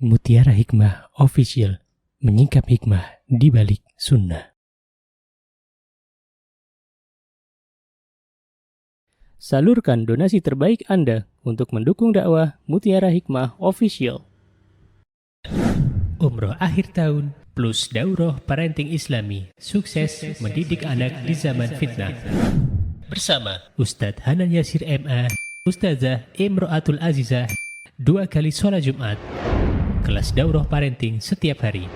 Mutiara Hikmah Official, menyingkap hikmah di balik sunnah. Salurkan donasi terbaik Anda untuk mendukung dakwah Mutiara Hikmah Official. Umroh akhir tahun plus daurah parenting Islami, sukses mendidik anak di zaman fitnah. Bersama Ustadz Hanan Yasir MA, Ustazah Imro'atul Azizah, 2 kali sholat Jumat. Kelas daurah parenting setiap hari.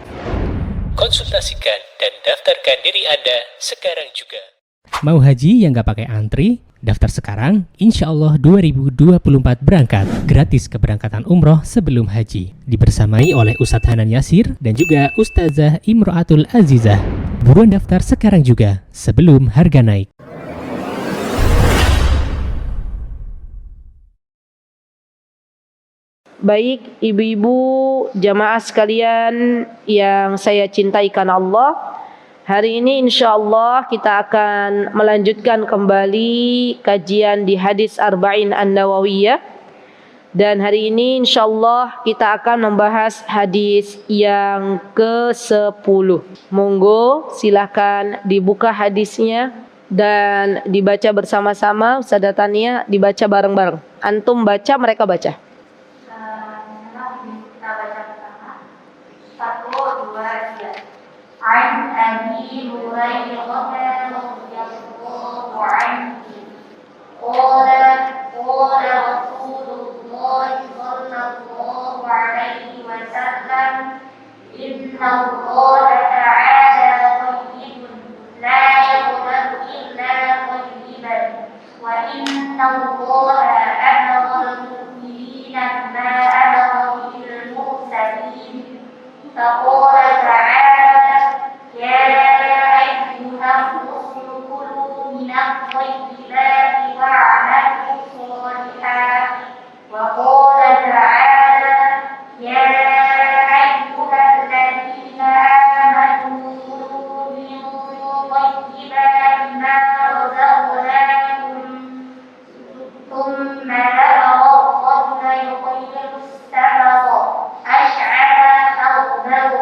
Konsultasikan dan daftarkan diri Anda sekarang juga. Mau haji yang gak pakai antri? Daftar sekarang, insya Allah 2024 berangkat. Gratis keberangkatan umroh sebelum haji. Dibersamai oleh Ustadz Hanan Yasir dan juga Ustazah Imro'atul Azizah. Buruan daftar sekarang juga, sebelum harga naik. Baik ibu-ibu jamaah sekalian yang saya cintai karena Allah, hari ini insya Allah kita akan melanjutkan kembali kajian di hadis Arba'in An-Nawawiyah. Dan hari ini insya Allah kita akan membahas hadis yang ke-10. Monggo silahkan dibuka hadisnya dan dibaca bersama-sama. Ustazah Tania dibaca bareng-bareng. Antum baca, mereka baca. عن أبي هريرة رضي الله عنه قال قال رسول الله صلى الله عليه وسلم إن الله تعالى طيب لا يقبل إلا طيبا وإن الله أمر المؤمنين ما أمر به المرسلين فقال تعالى يا أيها الرسل كلوا من الطيبات واعملوا صالحا وقال تعالى يا أيها الذين آمنوا كلوا من طيبات ما رزقناكم ثم لترضون يطير السمر أشعث أغبر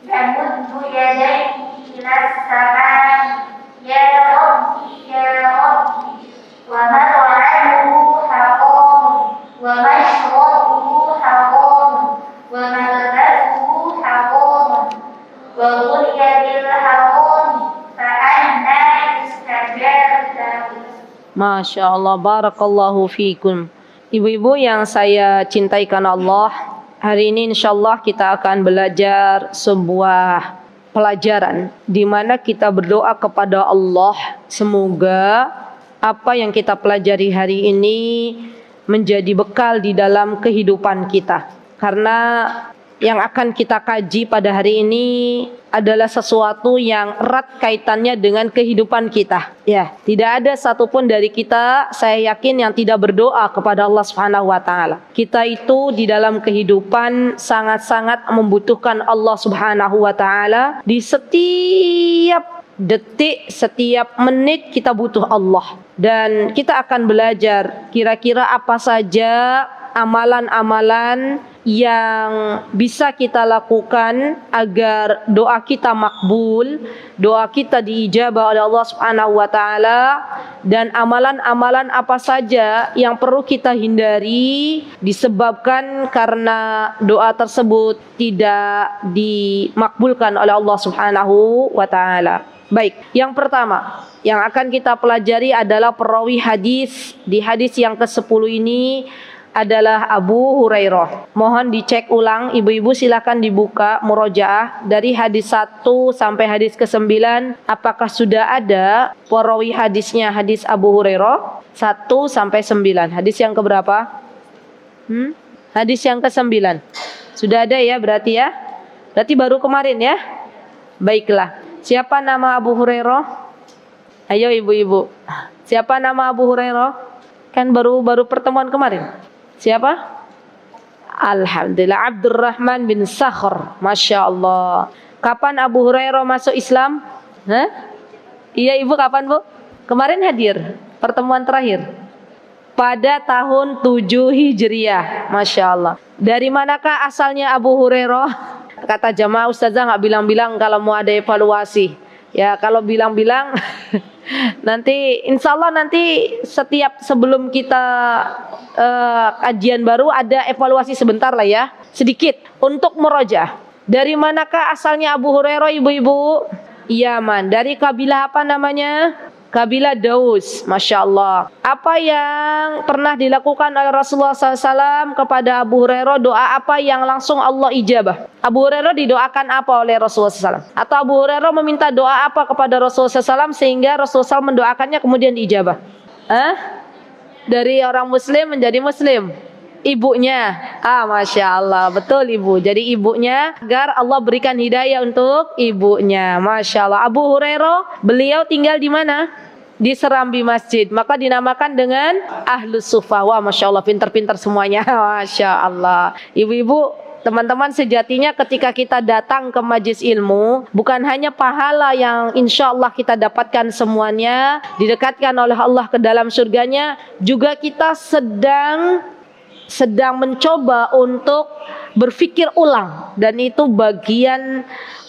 يمد يديه إلى السماء يا ربي يا ربي ومطعمه حرام ومشربه حرام وملبسه حرام وغذي بالحرام فأنى يستجاب له. Masya Allah, barakallahu fikum. Ibu-ibu yang saya cintai karena Allah, hari ini insya Allah kita akan belajar sebuah pelajaran di mana kita berdoa kepada Allah semoga apa yang kita pelajari hari ini menjadi bekal di dalam kehidupan kita. Karena yang akan kita kaji pada hari ini adalah sesuatu yang erat kaitannya dengan kehidupan kita. Ya, tidak ada satupun dari kita, saya yakin, yang tidak berdoa kepada Allah Subhanahu wa taala. Kita itu di dalam kehidupan sangat-sangat membutuhkan Allah Subhanahu wa taala. Di setiap detik, setiap menit kita butuh Allah. Dan kita akan belajar kira-kira apa saja amalan-amalan yang bisa kita lakukan agar doa kita makbul, doa kita diijabah oleh Allah Subhanahu wa taala, dan amalan-amalan apa saja yang perlu kita hindari disebabkan karena doa tersebut tidak dimakbulkan oleh Allah Subhanahu wa taala. Baik, yang pertama yang akan kita pelajari adalah perawi hadis. Di hadis yang ke-10 ini adalah Abu Hurairah. Mohon dicek ulang, ibu-ibu silakan dibuka murojaah dari hadis 1 sampai hadis ke-9. Apakah sudah ada perawi hadisnya hadis Abu Hurairah 1 sampai 9? Hadis yang keberapa? Hadis yang ke-9. Sudah ada ya berarti ya? Berarti baru kemarin ya? Baiklah. Siapa nama Abu Hurairah? Ayo ibu-ibu. Siapa nama Abu Hurairah? Kan baru pertemuan kemarin. Siapa? Alhamdulillah, Abdurrahman bin Sakhr. Masya Allah. Kapan Abu Hurairah masuk Islam? Iya ibu, kapan bu? Kemarin hadir pertemuan terakhir. pada tahun 7 Hijriah. Masya Allah. Dari manakah asalnya Abu Hurairah? Kata jamaah, ustazah nggak bilang-bilang kalau mau ada evaluasi. Ya kalau bilang-bilang nanti insya Allah nanti setiap sebelum kita kajian baru ada evaluasi sebentar lah ya. Sedikit untuk murojaah. Dari manakah asalnya Abu Hurairah ibu-ibu? Yaman. Dari kabilah apa namanya? Kabilah Daus. Masya Allah. Apa yang pernah dilakukan oleh Rasulullah SAW kepada Abu Hurairah? Doa apa yang langsung Allah ijabah? Abu Hurairah didoakan apa oleh Rasulullah SAW? Atau Abu Hurairah meminta doa apa kepada Rasulullah SAW sehingga Rasulullah SAW mendoakannya kemudian diijabah? Dari orang muslim menjadi muslim. Ibunya, Masya Allah, betul ibu. Jadi ibunya agar Allah berikan hidayah untuk ibunya. Masya Allah. Abu Hurairah, beliau tinggal di mana? Di Serambi Masjid. Maka dinamakan dengan Ahlus Suffah. Wah, Masya Allah, pintar-pintar semuanya. Masya Allah. Ibu-ibu, teman-teman, sejatinya ketika kita datang ke majelis ilmu, bukan hanya pahala yang insya Allah kita dapatkan semuanya, didekatkan oleh Allah ke dalam surganya, juga kita sedang mencoba untuk berpikir ulang, dan itu bagian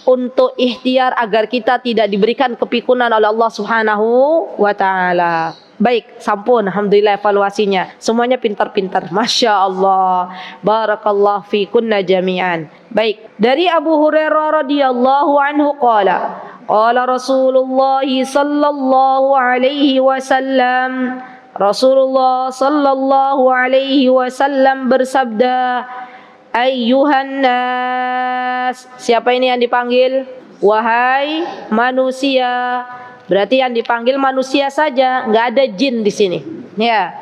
untuk ikhtiar agar kita tidak diberikan kepikunan oleh Allah Subhanahu wa taala. Baik, sampun, alhamdulillah evaluasinya. Semuanya pintar-pintar. Masya Allah. Barakallahu fikunna jami'an. Baik, dari Abu Hurairah radhiyallahu anhu qala Rasulullah sallallahu alaihi wasallam, Rasulullah sallallahu alaihi wasallam bersabda, ayyuhan nas. Siapa ini yang dipanggil? Wahai manusia. Berarti yang dipanggil manusia saja, nggak ada jin di sini. Ya.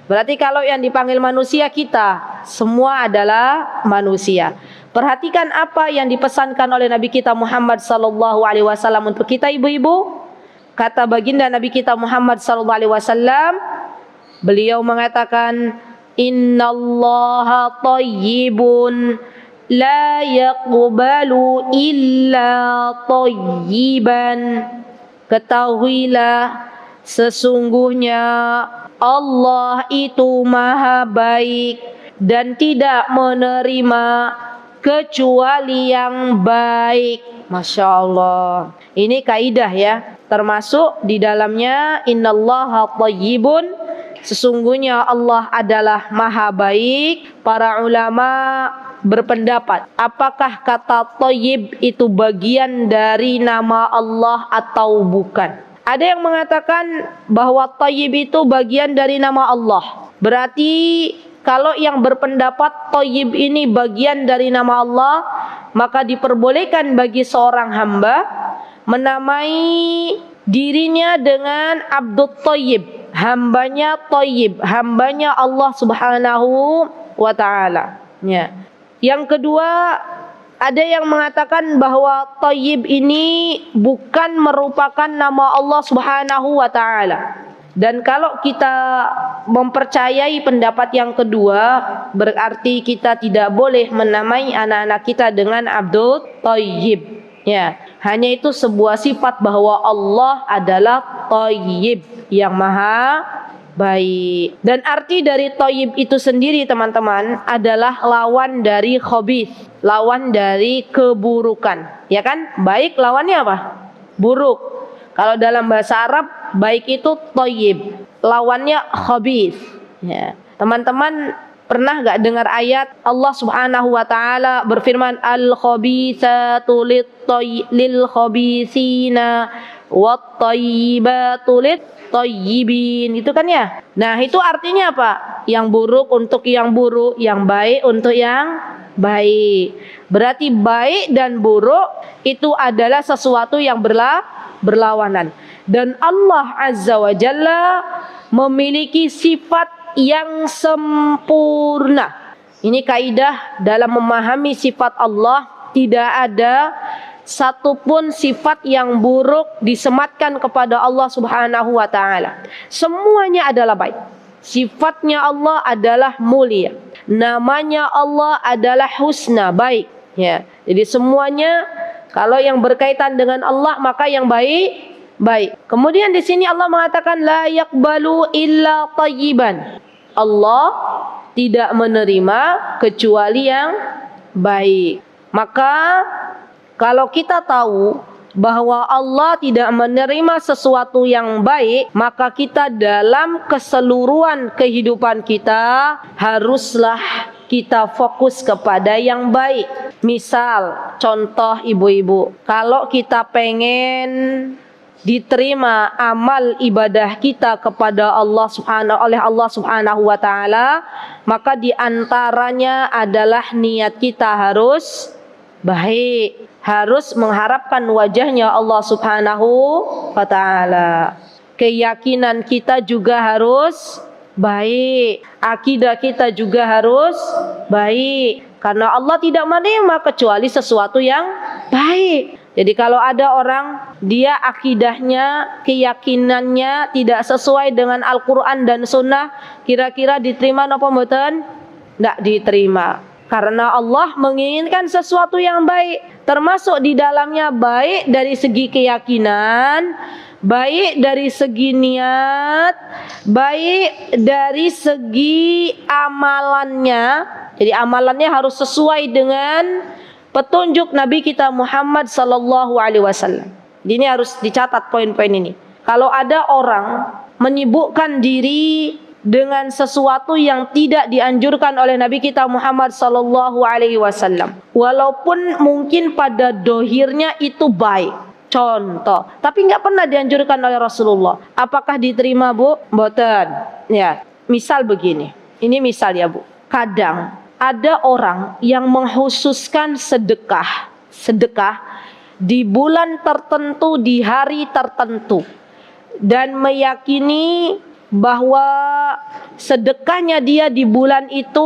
Berarti kalau yang dipanggil manusia kita, semua adalah manusia. Perhatikan apa yang dipesankan oleh Nabi kita Muhammad sallallahu alaihi wasallam untuk kita ibu-ibu. Kata baginda Nabi kita Muhammad sallallahu alaihi wasallam, beliau mengatakan, innallaha thayyibun la yaqbalu illa thayyiban. Ketahuilah sesungguhnya Allah itu maha baik dan tidak menerima kecuali yang baik. Masya Allah. Ini kaidah ya. Termasuk di dalamnya innallaha thayyibun. Sesungguhnya Allah adalah maha baik. Para ulama berpendapat, apakah kata thayyib itu bagian dari nama Allah atau bukan? Ada yang mengatakan bahwa thayyib itu bagian dari nama Allah. Berarti kalau yang berpendapat thayyib ini bagian dari nama Allah, maka diperbolehkan bagi seorang hamba menamai dirinya dengan Abdul Thayyib, hambanya Thayyib, hambanya Allah Subhanahu wa taala. Ya. Yang kedua, ada yang mengatakan bahwa Thayyib ini bukan merupakan nama Allah Subhanahu wa taala. Dan kalau kita mempercayai pendapat yang kedua, berarti kita tidak boleh menamai anak-anak kita dengan Abdul Thayyib. Ya, hanya itu sebuah sifat bahwa Allah adalah Thayyib, yang maha baik. Dan arti dari thayyib itu sendiri teman-teman adalah lawan dari khabith, lawan dari keburukan. Ya kan? Baik lawannya apa? Buruk. Kalau dalam bahasa Arab baik itu thayyib, lawannya khabith. Ya. Teman-teman pernah gak dengar ayat Allah Subhanahu wa taala berfirman, al-khabithatu lil khabithina wat thayyibatu lit thayyibin. Itu kan ya. Nah, itu artinya apa? Yang buruk untuk yang buruk, yang baik untuk yang baik. Berarti baik dan buruk itu adalah sesuatu yang berlawanan. Dan Allah Azza wa Jalla memiliki sifat yang sempurna. Ini kaidah dalam memahami sifat Allah, tidak ada satupun sifat yang buruk disematkan kepada Allah Subhanahu wa taala. Semuanya adalah baik. Sifatnya Allah adalah mulia. Namanya Allah adalah husna, baik. Ya. Jadi semuanya kalau yang berkaitan dengan Allah maka yang baik, baik. Kemudian di sini Allah mengatakan la yaqbalu illa thayyiban. Allah tidak menerima kecuali yang baik. Maka kalau kita tahu bahwa Allah tidak menerima sesuatu yang baik, maka kita dalam keseluruhan kehidupan kita haruslah kita fokus kepada yang baik. Misal, contoh ibu-ibu, kalau kita pengen diterima amal ibadah kita kepada oleh Allah Subhanahu wa taala, maka di antaranya adalah niat kita harus baik, harus mengharapkan wajahnya Allah Subhanahu wa taala. Keyakinan kita juga harus baik, akidah kita juga harus baik, karena Allah tidak menerima kecuali sesuatu yang baik. Jadi kalau ada orang dia akidahnya, keyakinannya tidak sesuai dengan Al-Quran dan Sunnah, kira-kira diterima apa mboten? Tidak diterima. Karena Allah menginginkan sesuatu yang baik, termasuk di dalamnya baik dari segi keyakinan, baik dari segi niat, baik dari segi amalannya. Jadi amalannya harus sesuai dengan petunjuk Nabi kita Muhammad sallallahu alaihi wasallam. Ini harus dicatat poin-poin ini. Kalau ada orang menyibukkan diri dengan sesuatu yang tidak dianjurkan oleh Nabi kita Muhammad sallallahu alaihi wasallam, walaupun mungkin pada dohirnya itu baik, contoh, tapi nggak pernah dianjurkan oleh Rasulullah, apakah diterima, Bu? Mboten. Ya, misal begini. Ini misal ya, Bu. Kadang ada orang yang mengkhususkan sedekah di bulan tertentu, di hari tertentu, dan meyakini bahwa sedekahnya dia di bulan itu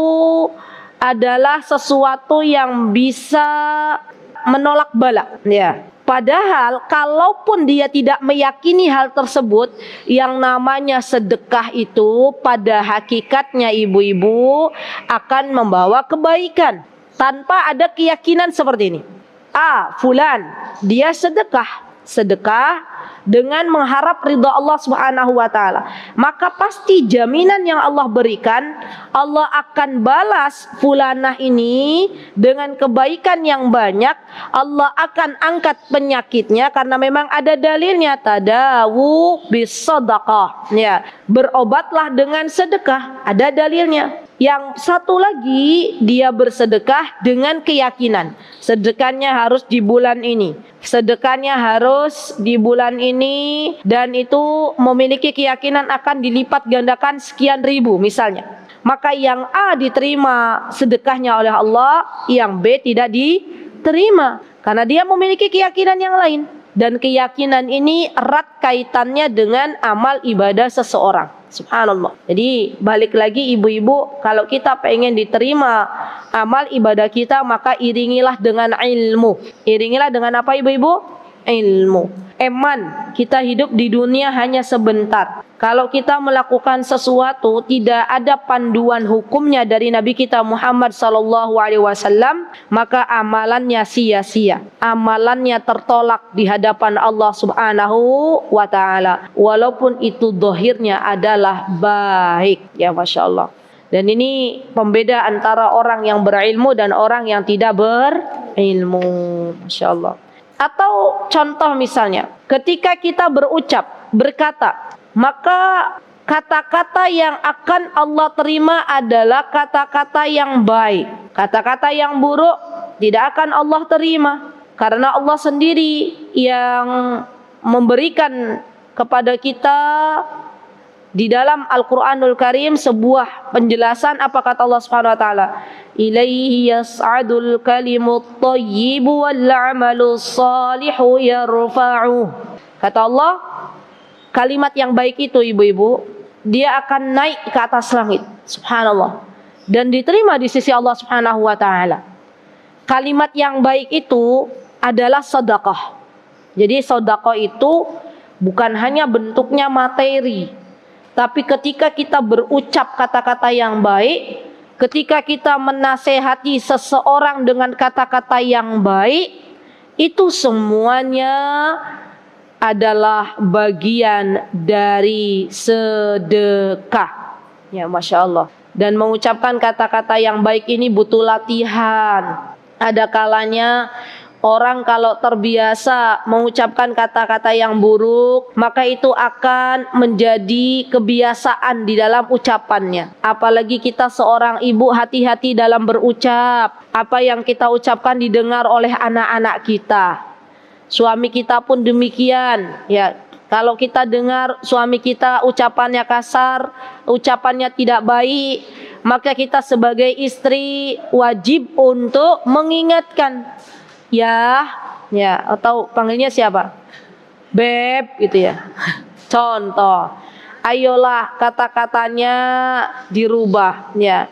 adalah sesuatu yang bisa menolak bala. Ya. Padahal kalaupun dia tidak meyakini hal tersebut, yang namanya sedekah itu pada hakikatnya ibu-ibu akan membawa kebaikan tanpa ada keyakinan seperti ini. Fulan dia sedekah dengan mengharap ridha Allah Subhanahu wa taala, maka pasti jaminan yang Allah berikan, Allah akan balas fulanah ini dengan kebaikan yang banyak. Allah akan angkat penyakitnya karena memang ada dalilnya, tadawu bis sadaqah. Ya, berobatlah dengan sedekah, ada dalilnya. Yang satu lagi, dia bersedekah dengan keyakinan, sedekahnya harus di bulan ini, sedekahnya harus di bulan ini, dan itu memiliki keyakinan akan dilipat gandakan sekian ribu misalnya. Maka yang A diterima sedekahnya oleh Allah, yang B tidak diterima karena dia memiliki keyakinan yang lain, dan keyakinan ini erat kaitannya dengan amal ibadah seseorang. Subhanallah. Jadi balik lagi ibu-ibu, kalau kita pengen diterima amal ibadah kita, maka iringilah dengan ilmu. Iringilah dengan apa ibu-ibu? Ilmu. Eman, kita hidup di dunia hanya sebentar. Kalau kita melakukan sesuatu tidak ada panduan hukumnya dari Nabi kita Muhammad sallallahu alaihi wasallam, maka amalannya sia-sia. Amalannya tertolak di hadapan Allah Subhanahu wa taala, walaupun itu zahirnya adalah baik. Ya Masya Allah. Dan ini pembeda antara orang yang berilmu dan orang yang tidak berilmu. Masya Allah. Atau contoh misalnya, ketika kita berkata, maka kata-kata yang akan Allah terima adalah kata-kata yang baik. Kata-kata yang buruk tidak akan Allah terima, karena Allah sendiri yang memberikan kepada kita di dalam Al-Quranul Karim sebuah penjelasan. Apa kata Allah Subhanahu wa taala? Ilaihi yas'adul kalimut thayyibu wal 'amalus shalihu yarfa'uh. Kata Allah, kalimat yang baik itu ibu-ibu, dia akan naik ke atas langit. Subhanallah. Dan diterima di sisi Allah Subhanahu wa taala. Kalimat yang baik itu adalah sedekah. Jadi sedekah itu bukan hanya bentuknya materi, tapi ketika kita berucap kata-kata yang baik, ketika kita menasehati seseorang dengan kata-kata yang baik, itu semuanya adalah bagian dari sedekah. Ya, Masya Allah. Dan mengucapkan kata-kata yang baik ini butuh latihan. Ada kalanya orang kalau terbiasa mengucapkan kata-kata yang buruk, maka itu akan menjadi kebiasaan di dalam ucapannya. Apalagi kita seorang ibu, hati-hati dalam berucap. Apa yang kita ucapkan didengar oleh anak-anak kita. Suami kita pun demikian, ya. Kalau kita dengar suami kita ucapannya kasar, ucapannya tidak baik, maka kita sebagai istri wajib untuk mengingatkan. Ya, atau panggilnya siapa? Beb gitu ya. Contoh, ayolah kata-katanya dirubah, ya.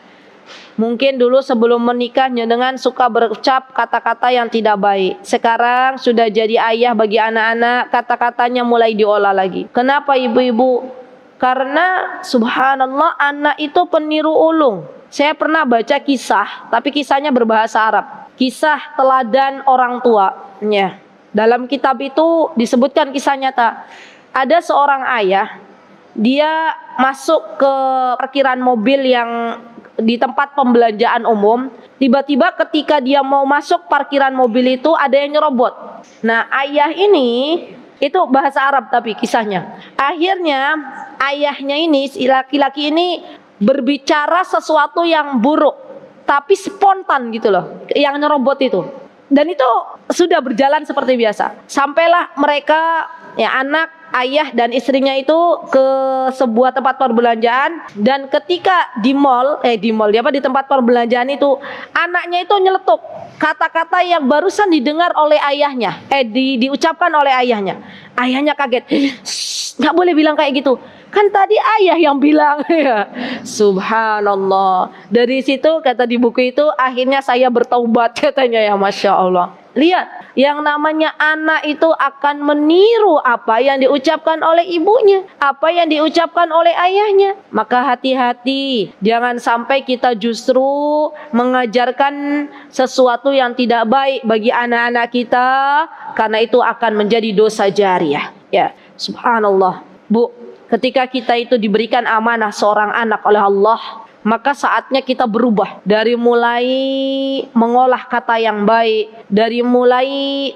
Mungkin dulu sebelum menikah dengan suka berucap kata-kata yang tidak baik. Sekarang sudah jadi ayah bagi anak-anak, kata-katanya mulai diolah lagi. Kenapa ibu-ibu? Karena subhanallah anak itu peniru ulung. Saya pernah baca kisah, tapi kisahnya berbahasa Arab. Kisah teladan orang tua. Ya. Dalam kitab itu disebutkan kisah nyata. Ada seorang ayah, dia masuk ke parkiran mobil yang di tempat pembelanjaan umum. Tiba-tiba ketika dia mau masuk parkiran mobil itu ada yang nyerobot. Nah, ayah ini itu bahasa Arab tapi kisahnya. Akhirnya ayahnya ini, si laki-laki ini berbicara sesuatu yang buruk, tapi spontan gitu loh, yang nyerobot itu. Dan itu sudah berjalan seperti biasa. Sampailah mereka, ya anak, ayah dan istrinya itu ke sebuah tempat perbelanjaan, dan ketika di tempat perbelanjaan itu anaknya itu nyeletuk kata-kata yang barusan didengar oleh ayahnya, diucapkan oleh ayahnya. Ayahnya kaget, nggak boleh bilang kayak gitu. Kan tadi ayah yang bilang ya. Subhanallah. Dari situ kata di buku itu akhirnya saya bertaubat katanya ya, Masya Allah. Lihat, yang namanya anak itu akan meniru apa yang diucapkan oleh ibunya, apa yang diucapkan oleh ayahnya. Maka hati-hati, jangan sampai kita justru mengajarkan sesuatu yang tidak baik bagi anak-anak kita, karena itu akan menjadi dosa jariah. Ya, subhanallah. Bu, ketika kita itu diberikan amanah seorang anak oleh Allah, maka saatnya kita berubah. Dari mulai mengolah kata yang baik, dari mulai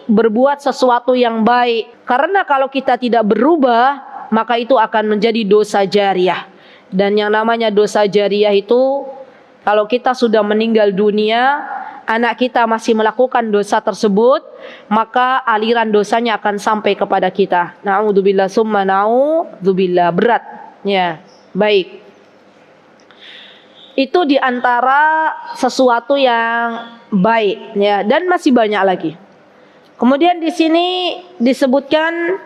berbuat sesuatu yang baik. Karena kalau kita tidak berubah, maka itu akan menjadi dosa jariah. Dan yang namanya dosa jariah itu, kalau kita sudah meninggal dunia, anak kita masih melakukan dosa tersebut, maka aliran dosanya akan sampai kepada kita. Na'udzubillah summa na'udzubillah. Berat. Ya, baik. Itu diantara sesuatu yang baik, ya, dan masih banyak lagi. Kemudian di sini disebutkan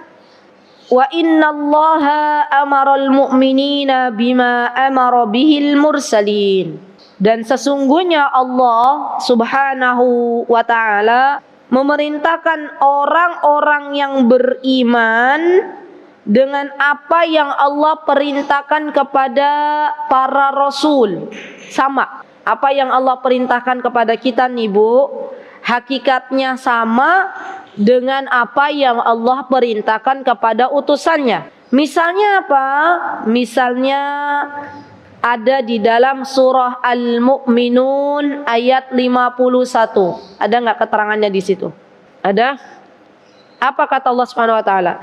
wa innallaha amaral mu'minina bima amara bihil mursalin. Dan sesungguhnya Allah Subhanahu wa taala memerintahkan orang-orang yang beriman dengan apa yang Allah perintahkan kepada para rasul. Sama, apa yang Allah perintahkan kepada kita nih Bu, hakikatnya sama dengan apa yang Allah perintahkan kepada utusannya. Misalnya apa? Misalnya ada di dalam surah Al-Mu'minun ayat 51. Ada nggak keterangannya di situ? Ada? Apa kata Allah Subhanahu wa taala?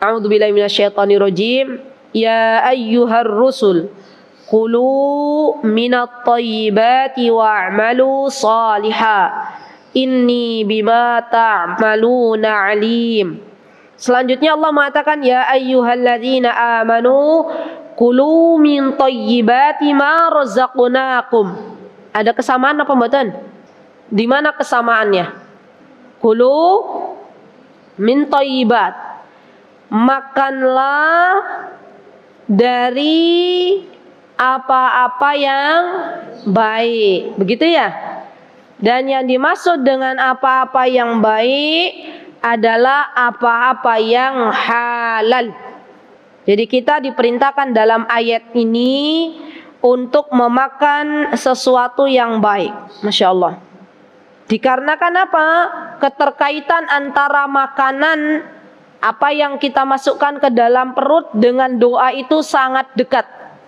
A'udzubillahi minasyaitonirrajim. Ya ayyuhar rusul qulu minat thayyibati wa'malu shalihan inni bima ta'maluna alim. Selanjutnya Allah mengatakan ya ayyuhalladzina amanu qulu min thayyibati ma razaqnakum. Ada kesamaan apa mboten? Di mana kesamaannya? Qulu min thayyibat, makanlah dari apa-apa yang baik, begitu ya. Dan yang dimaksud dengan apa-apa yang baik adalah apa-apa yang halal. Jadi kita diperintahkan dalam ayat ini untuk memakan sesuatu yang baik. Masya Allah. Dikarenakan apa? Keterkaitan antara makanan, apa yang kita masukkan ke dalam perut dengan doa itu sangat dekat.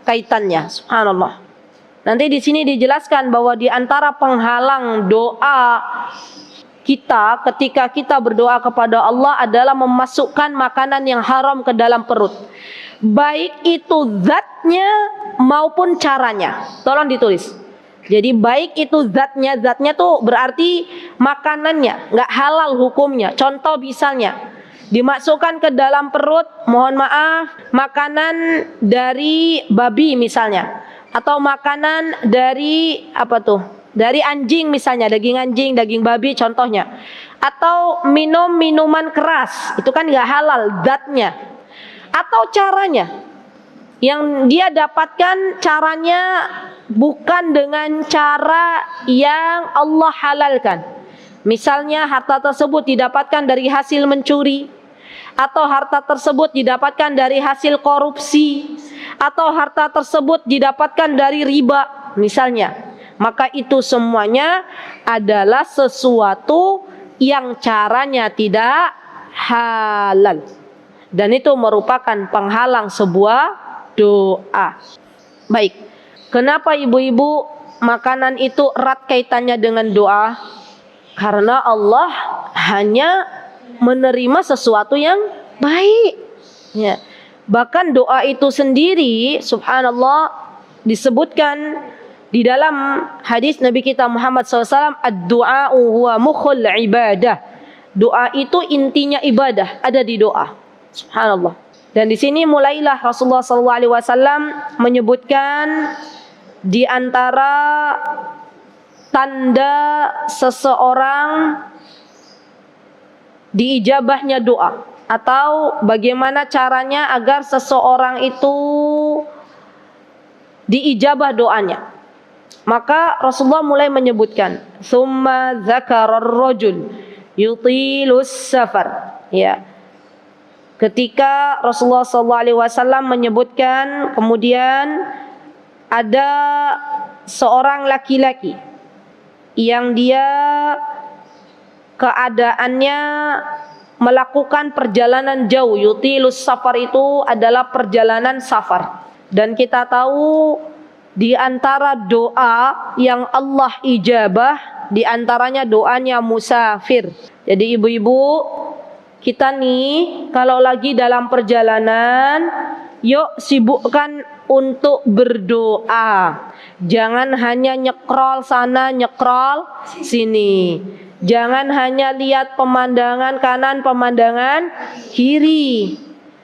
kaitannya. Subhanallah. Nanti di sini dijelaskan bahwa di antara penghalang doa kita ketika kita berdoa kepada Allah adalah memasukkan makanan yang haram ke dalam perut. Baik itu zatnya maupun caranya. Tolong ditulis. Jadi baik itu zatnya tuh berarti makanannya nggak halal hukumnya. Contoh misalnya dimasukkan ke dalam perut, mohon maaf, makanan dari babi misalnya, atau makanan dari apa tuh? Dari anjing misalnya, daging anjing, daging babi contohnya. Atau minum minuman keras, itu kan nggak halal zatnya. Atau caranya, yang dia dapatkan caranya bukan dengan cara yang Allah halalkan. Misalnya harta tersebut didapatkan dari hasil mencuri, atau harta tersebut didapatkan dari hasil korupsi, atau harta tersebut didapatkan dari riba misalnya. Maka itu semuanya adalah sesuatu yang caranya tidak halal. Dan itu merupakan penghalang sebuah doa. Baik, kenapa ibu-ibu makanan itu erat kaitannya dengan doa? Karena Allah hanya menerima sesuatu yang baik. Ya. Bahkan doa itu sendiri, subhanallah, disebutkan di dalam hadis Nabi kita Muhammad SAW, ad-du'a'u huwa mukhul ibadah. Doa itu intinya ibadah, ada di doa. Subhanallah. Dan di sini mulailah Rasulullah SAW menyebutkan di antara tanda seseorang diijabahnya doa, atau bagaimana caranya agar seseorang itu diijabah doanya. Maka Rasulullah mulai menyebutkan, "Tsumma dzakara ar-rajul yutilus safar." Ya. Ketika Rasulullah SAW menyebutkan, kemudian ada seorang laki-laki yang dia keadaannya melakukan perjalanan jauh. Yutilus safar itu adalah perjalanan safar. Dan kita tahu di antara doa yang Allah ijabah, di antaranya doanya musafir. Jadi ibu-ibu, kita nih kalau lagi dalam perjalanan, yuk sibukkan untuk berdoa. Jangan hanya nyekrol sana, nyekrol sini. Jangan hanya lihat pemandangan kanan, pemandangan kiri.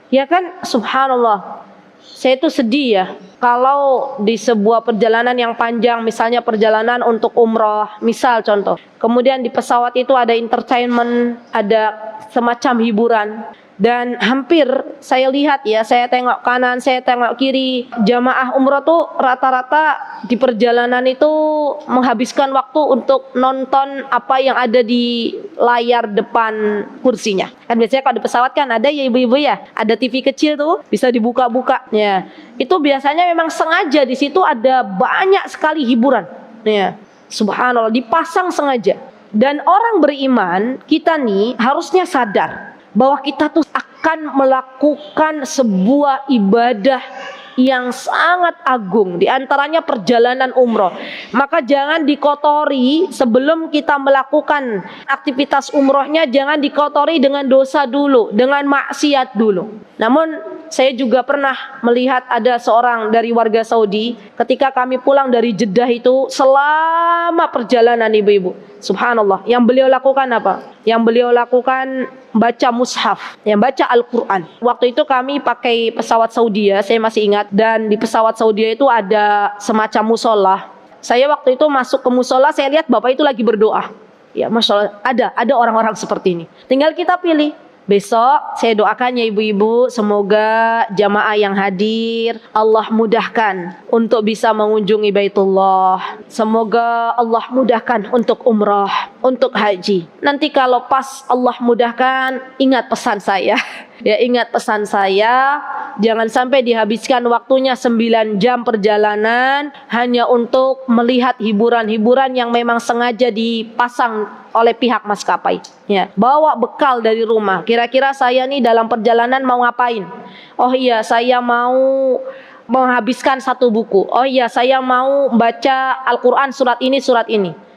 Ya kan, subhanallah. Saya itu sedih ya, kalau di sebuah perjalanan yang panjang, misalnya perjalanan untuk umroh, misal contoh. Kemudian di pesawat itu ada entertainment, ada semacam hiburan. Dan hampir saya lihat ya, saya tengok kanan, saya tengok kiri. Jamaah umroh tuh rata-rata di perjalanan itu menghabiskan waktu untuk nonton apa yang ada di layar depan kursinya. Kan biasanya kalau di pesawat kan ada ya ibu-ibu ya, ada TV kecil tuh bisa dibuka-buka. Ya, itu biasanya memang sengaja di situ ada banyak sekali hiburan. Ya, subhanallah, dipasang sengaja. Dan orang beriman, kita nih harusnya sadar bahwa kita tuh akan melakukan sebuah ibadah yang sangat agung, di antaranya perjalanan umroh. Maka jangan dikotori sebelum kita melakukan aktivitas umrohnya, jangan dikotori dengan dosa dulu, dengan maksiat dulu. Namun saya juga pernah melihat ada seorang dari warga Saudi, ketika kami pulang dari Jeddah itu, selama perjalanan ibu-ibu, subhanallah, yang beliau lakukan apa? Yang beliau lakukan baca mushaf, yang baca Al-Quran. Waktu itu kami pakai pesawat Saudi ya, saya masih ingat. Dan di pesawat Saudi itu ada semacam musola. Saya waktu itu masuk ke musola, saya lihat bapak itu lagi berdoa. Ya, masya Allah, ada orang-orang seperti ini. Tinggal kita pilih. Besok saya doakan ya ibu-ibu, semoga jamaah yang hadir Allah mudahkan untuk bisa mengunjungi Baitullah. Semoga Allah mudahkan untuk umrah, untuk haji. Nanti kalau pas Allah mudahkan, ingat pesan saya. Ya, ingat pesan saya, jangan sampai dihabiskan waktunya 9 jam perjalanan hanya untuk melihat hiburan-hiburan yang memang sengaja dipasang oleh pihak maskapai. Ya, bawa bekal dari rumah. Kira-kira saya nih dalam perjalanan mau ngapain? Oh iya, saya mau menghabiskan satu buku. Oh iya, saya mau baca Al-Quran surat ini.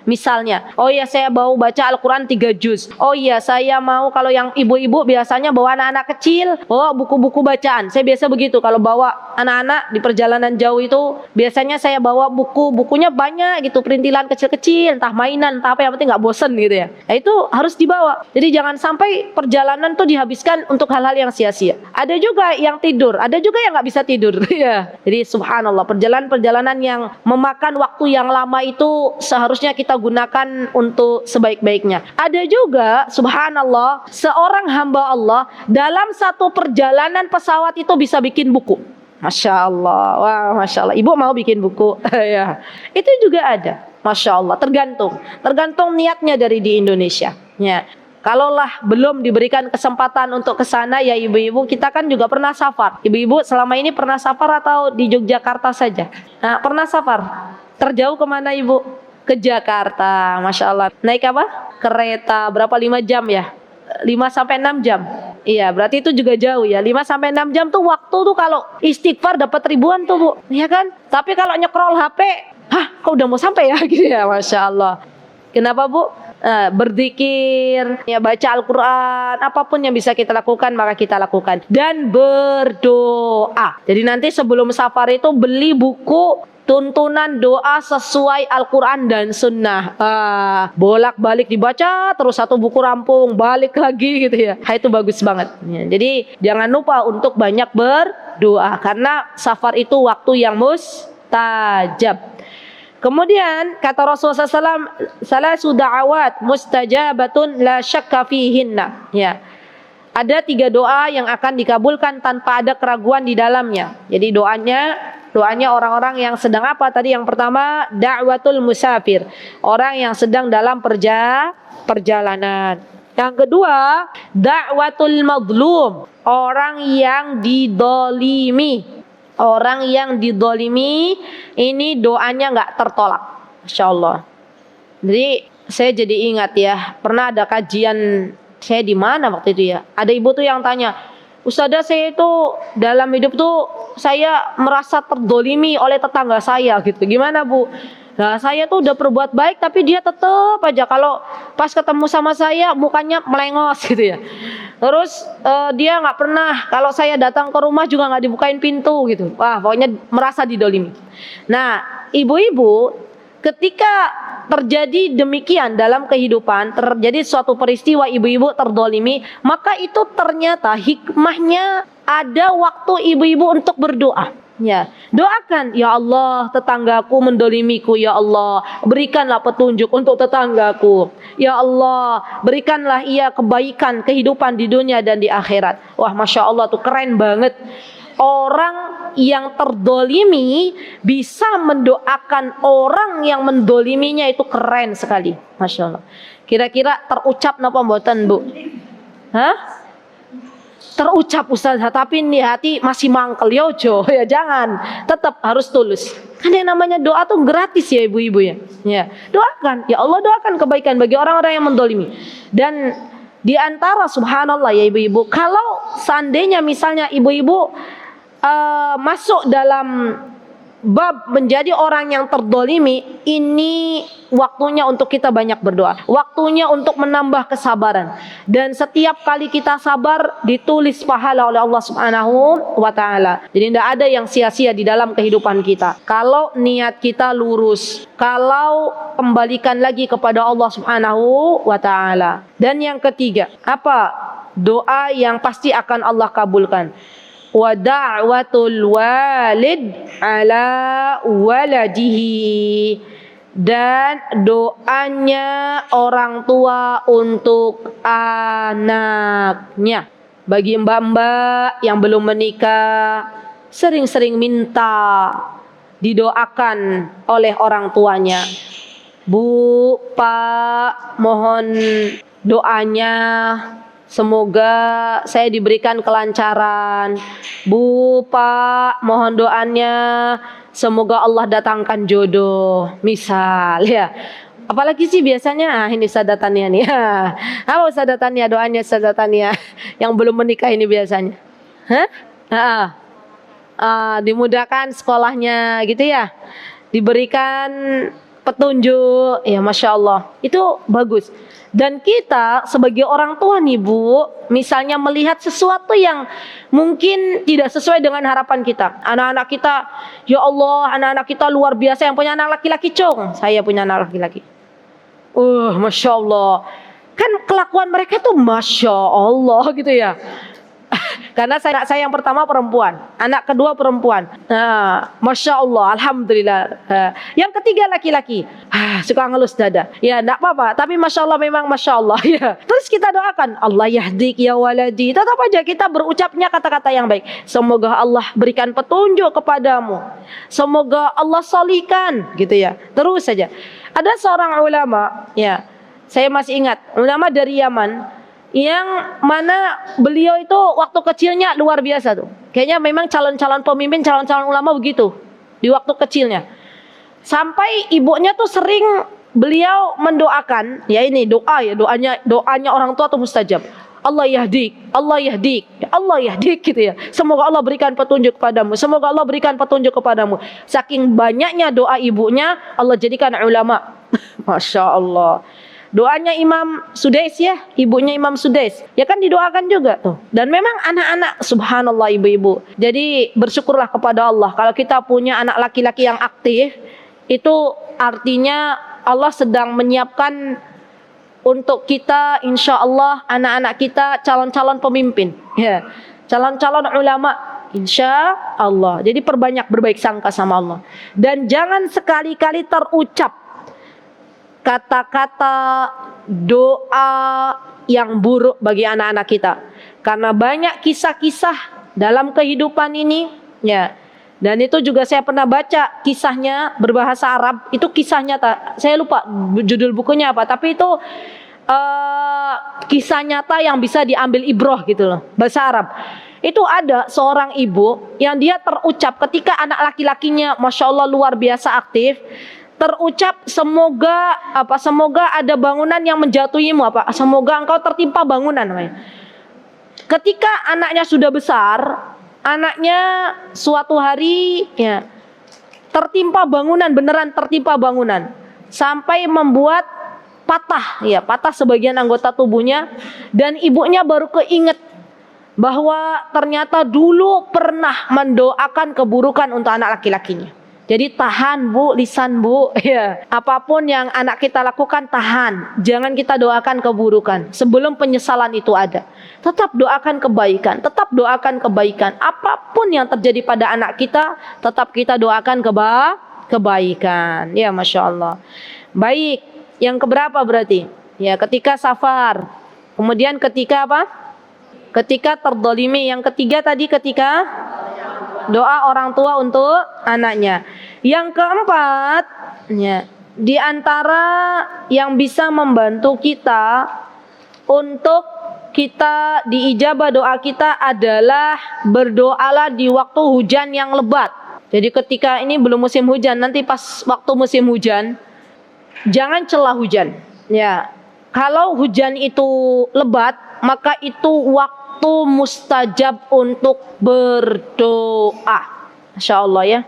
Misalnya, oh iya saya mau baca Al-Quran 3 juz. Oh iya saya mau, kalau yang ibu-ibu biasanya bawa anak-anak kecil, bawa buku-buku bacaan. Saya biasa begitu, kalau bawa anak-anak di perjalanan jauh itu, biasanya saya bawa bukunya banyak gitu, perintilan kecil-kecil, entah mainan, entah apa, yang penting nggak bosen gitu ya. Nah, itu harus dibawa. Jadi jangan sampai perjalanan tuh dihabiskan untuk hal-hal yang sia-sia. Ada juga yang tidur, ada juga yang nggak bisa tidur. Ya. Jadi subhanallah, perjalanan yang memakan waktu yang lama itu seharusnya kita gunakan untuk sebaik-baiknya. Ada juga subhanallah, seorang hamba Allah dalam satu perjalanan pesawat itu bisa bikin buku. Masya Allah, wah Masya Allah. Ibu mau bikin buku? Ya, itu juga ada. Masya Allah, tergantung niatnya dari di Indonesia. Ya. Kalaulah belum diberikan kesempatan untuk ke sana ya ibu-ibu, kita kan juga pernah safar. Ibu-ibu selama ini pernah safar atau di Yogyakarta saja? Nah, pernah safar? Terjauh kemana ibu? Ke Jakarta, Masya Allah. Naik apa? Kereta, berapa? 5 jam ya? 5-6 jam. Iya, berarti itu juga jauh ya. 5-6 jam tuh waktu tuh kalau istighfar dapat ribuan tuh Bu. Iya kan? Tapi kalau nyekrol HP, kok udah mau sampai ya gitu ya, Masya Allah. Kenapa Bu? Berzikir, ya baca Al-Quran, apapun yang bisa kita lakukan maka kita lakukan. Dan berdoa. Jadi nanti sebelum safar itu beli buku tuntunan doa sesuai Al-Quran dan Sunnah. Bolak-balik dibaca, terus satu buku rampung, balik lagi gitu ya. Itu bagus banget. Ya, jadi jangan lupa untuk banyak berdoa, karena safar itu waktu yang mustajab. Kemudian kata Rasulullah SAW, salasu da'awat mustajabatun la syakka fihinna. Ya. Ada 3 doa yang akan dikabulkan tanpa ada keraguan di dalamnya. Jadi doanya orang-orang yang sedang apa tadi? Yang pertama, da'watul musafir, orang yang sedang dalam perjalanan. Yang kedua, da'watul mazlum, orang yang didolimi. Orang yang didolimi ini doanya nggak tertolak, Masya Allah. Jadi saya jadi ingat ya, pernah ada kajian, saya di mana waktu itu ya, ada ibu tuh yang tanya, Ustazah, saya itu dalam hidup tuh saya merasa terdolimi oleh tetangga saya gitu. Gimana Bu? Nah, saya tuh udah berbuat baik tapi dia tetap aja kalau pas ketemu sama saya mukanya melengos gitu ya. Terus dia nggak pernah, kalau saya datang ke rumah juga nggak dibukain pintu gitu. Wah, pokoknya merasa didolimi. Nah, ibu-ibu, ketika terjadi demikian dalam kehidupan, terjadi suatu peristiwa ibu-ibu terdolimi, maka itu ternyata hikmahnya ada waktu ibu-ibu untuk berdoa. Ya, doakan, ya Allah, tetanggaku mendolimiku, ya Allah, berikanlah petunjuk untuk tetanggaku, ya Allah, berikanlah ia kebaikan kehidupan di dunia dan di akhirat. Wah, Masya Allah tuh keren banget. Orang yang terdolimi bisa mendoakan orang yang mendoliminya, itu keren sekali, Masya Allah. Kira-kira terucap napa mboten Bu? Terucap Ustazah, tapi nih hati masih mangkel, yojo ya, jangan, tetap harus tulus. Kan yang namanya doa tuh gratis ya ibu-ibu ya. Ya, doakan, ya Allah, doakan kebaikan bagi orang-orang yang mendolimi. Dan di antara subhanallah ya ibu-ibu, kalau seandainya misalnya ibu-ibu masuk dalam bab menjadi orang yang terdolimi, ini waktunya untuk kita banyak berdoa, waktunya untuk menambah kesabaran, dan setiap kali kita sabar ditulis pahala oleh Allah Subhanahu wa Ta'ala. Jadi tidak ada yang sia-sia di dalam kehidupan kita kalau niat kita lurus, kalau kembalikan lagi kepada Allah Subhanahu wa Ta'ala. Dan yang ketiga, apa doa yang pasti akan Allah kabulkan? Wa da'watul walid ala waladihi, dan doanya orang tua untuk anaknya. Bagi mbak-mbak yang belum menikah, sering-sering minta didoakan oleh orang tuanya. Bu, Pak, mohon doanya, semoga saya diberikan kelancaran. Bu, Pak, mohon doanya, semoga Allah datangkan jodoh. Misal ya. Apalagi sih biasanya, ini Ustazah Tania nih. Apa Ustazah Tania, doanya Ustazah Tania yang belum menikah ini biasanya? dimudahkan sekolahnya gitu ya, diberikan petunjuk, ya Masya Allah, itu bagus. Dan kita sebagai orang tua nih Bu, misalnya melihat sesuatu yang mungkin tidak sesuai dengan harapan kita, anak-anak kita, ya Allah, anak-anak kita luar biasa, yang punya anak laki-laki, Cong, saya punya anak laki-laki, Masya Allah, kan kelakuan mereka tuh Masya Allah gitu ya. Karena saya yang pertama perempuan, anak kedua perempuan. Masya Allah, Alhamdulillah. Yang ketiga laki-laki. Suka ngelus dada. Ya, enggak apa-apa. Tapi Masya Allah, memang Masya Allah. Ya. Terus kita doakan, Allah yahdik ya waladi. Tetap aja kita berucapnya kata-kata yang baik. Semoga Allah berikan petunjuk kepadamu. Semoga Allah solihkan, gitu ya. Terus saja. Ada seorang ulama, ya, saya masih ingat, ulama dari Yaman, yang mana beliau itu waktu kecilnya luar biasa tuh. Kayaknya memang calon-calon pemimpin, calon-calon ulama begitu di waktu kecilnya. Sampai ibunya tuh sering beliau mendoakan, ya ini doa ya, doanya orang tua tuh mustajab. Allah yahdik, Allah yahdik, Allah yahdik gitu ya. Semoga Allah berikan petunjuk kepadamu, semoga Allah berikan petunjuk kepadamu. Saking banyaknya doa ibunya, Allah jadikan ulama. Masya Allah. Doanya Imam Sudais ya, ibunya Imam Sudais, ya kan didoakan juga tuh. Dan memang anak-anak, subhanallah ibu-ibu. Jadi bersyukurlah kepada Allah. Kalau kita punya anak laki-laki yang aktif, itu artinya Allah sedang menyiapkan untuk kita, insya Allah anak-anak kita calon-calon pemimpin, ya, calon-calon ulama, insya Allah. Jadi perbanyak berbaik sangka sama Allah. Dan jangan sekali-kali terucap kata-kata doa yang buruk bagi anak-anak kita, karena banyak kisah-kisah dalam kehidupan ini, ya. Dan itu juga saya pernah baca kisahnya berbahasa Arab. Itu kisahnya, saya lupa judul bukunya apa, tapi itu kisah nyata yang bisa diambil ibroh gitu loh, bahasa Arab. Itu ada seorang ibu yang dia terucap ketika anak laki-lakinya Masya Allah luar biasa aktif, terucap semoga ada bangunan yang menjatuhimu, semoga engkau tertimpa bangunan. Ketika anaknya sudah besar, anaknya suatu hari ya tertimpa bangunan, beneran tertimpa bangunan, sampai membuat patah sebagian anggota tubuhnya. Dan ibunya baru keinget bahwa ternyata dulu pernah mendoakan keburukan untuk anak laki-lakinya. Jadi tahan Bu, lisan Bu, ya. Apapun yang anak kita lakukan tahan. Jangan kita doakan keburukan sebelum penyesalan itu ada. Tetap doakan kebaikan, tetap doakan kebaikan. Apapun yang terjadi pada anak kita, tetap kita doakan kebaikan. Ya Masya Allah. Baik, yang keberapa berarti? Ya, ketika safar. Kemudian ketika apa? Ketika terdolimi. Yang ketiga tadi ketika doa orang tua untuk anaknya. Yang keempat, ya, di antara yang bisa membantu kita untuk kita diijabah doa kita adalah berdoalah di waktu hujan yang lebat. Jadi ketika ini belum musim hujan, nanti pas waktu musim hujan, jangan celah hujan. Ya, kalau hujan itu lebat, maka itu waktu mustajab untuk berdoa. Masya Allah ya.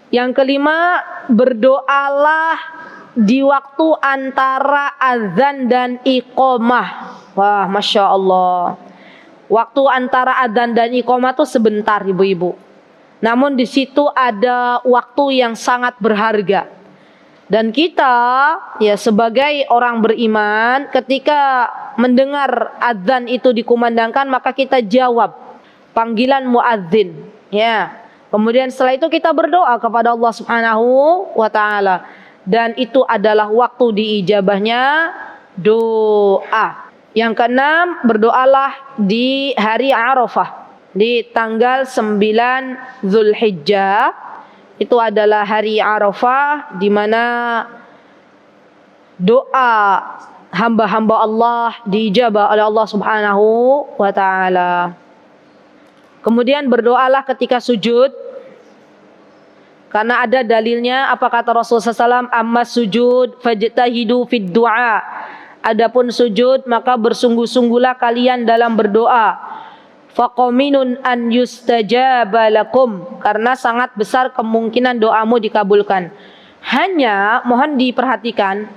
Yang kelima, berdoalah di waktu antara azan dan iqamah. Wah, Masya Allah. Waktu antara azan dan iqamah itu sebentar ibu-ibu. Namun di situ ada waktu yang sangat berharga. Dan kita ya sebagai orang beriman, ketika mendengar azan itu dikumandangkan, maka kita jawab panggilan muadzin, ya. Kemudian setelah itu kita berdoa kepada Allah Subhanahu wa taala, dan itu adalah waktu diijabahnya doa. Yang keenam, berdoalah di hari Arafah, di tanggal 9 Zulhijjah. Itu adalah hari Arafah, di mana doa hamba-hamba Allah diijabah oleh Allah Subhanahu wa taala. Kemudian berdoalah ketika sujud, karena ada dalilnya. Apa kata Rasulullah SAW? Amma sujud fajtahidu fid du'a. Adapun sujud, maka bersungguh-sungguhlah kalian dalam berdoa. faqaminun an yustajaba lakum, karena sangat besar kemungkinan doamu dikabulkan. Hanya mohon diperhatikan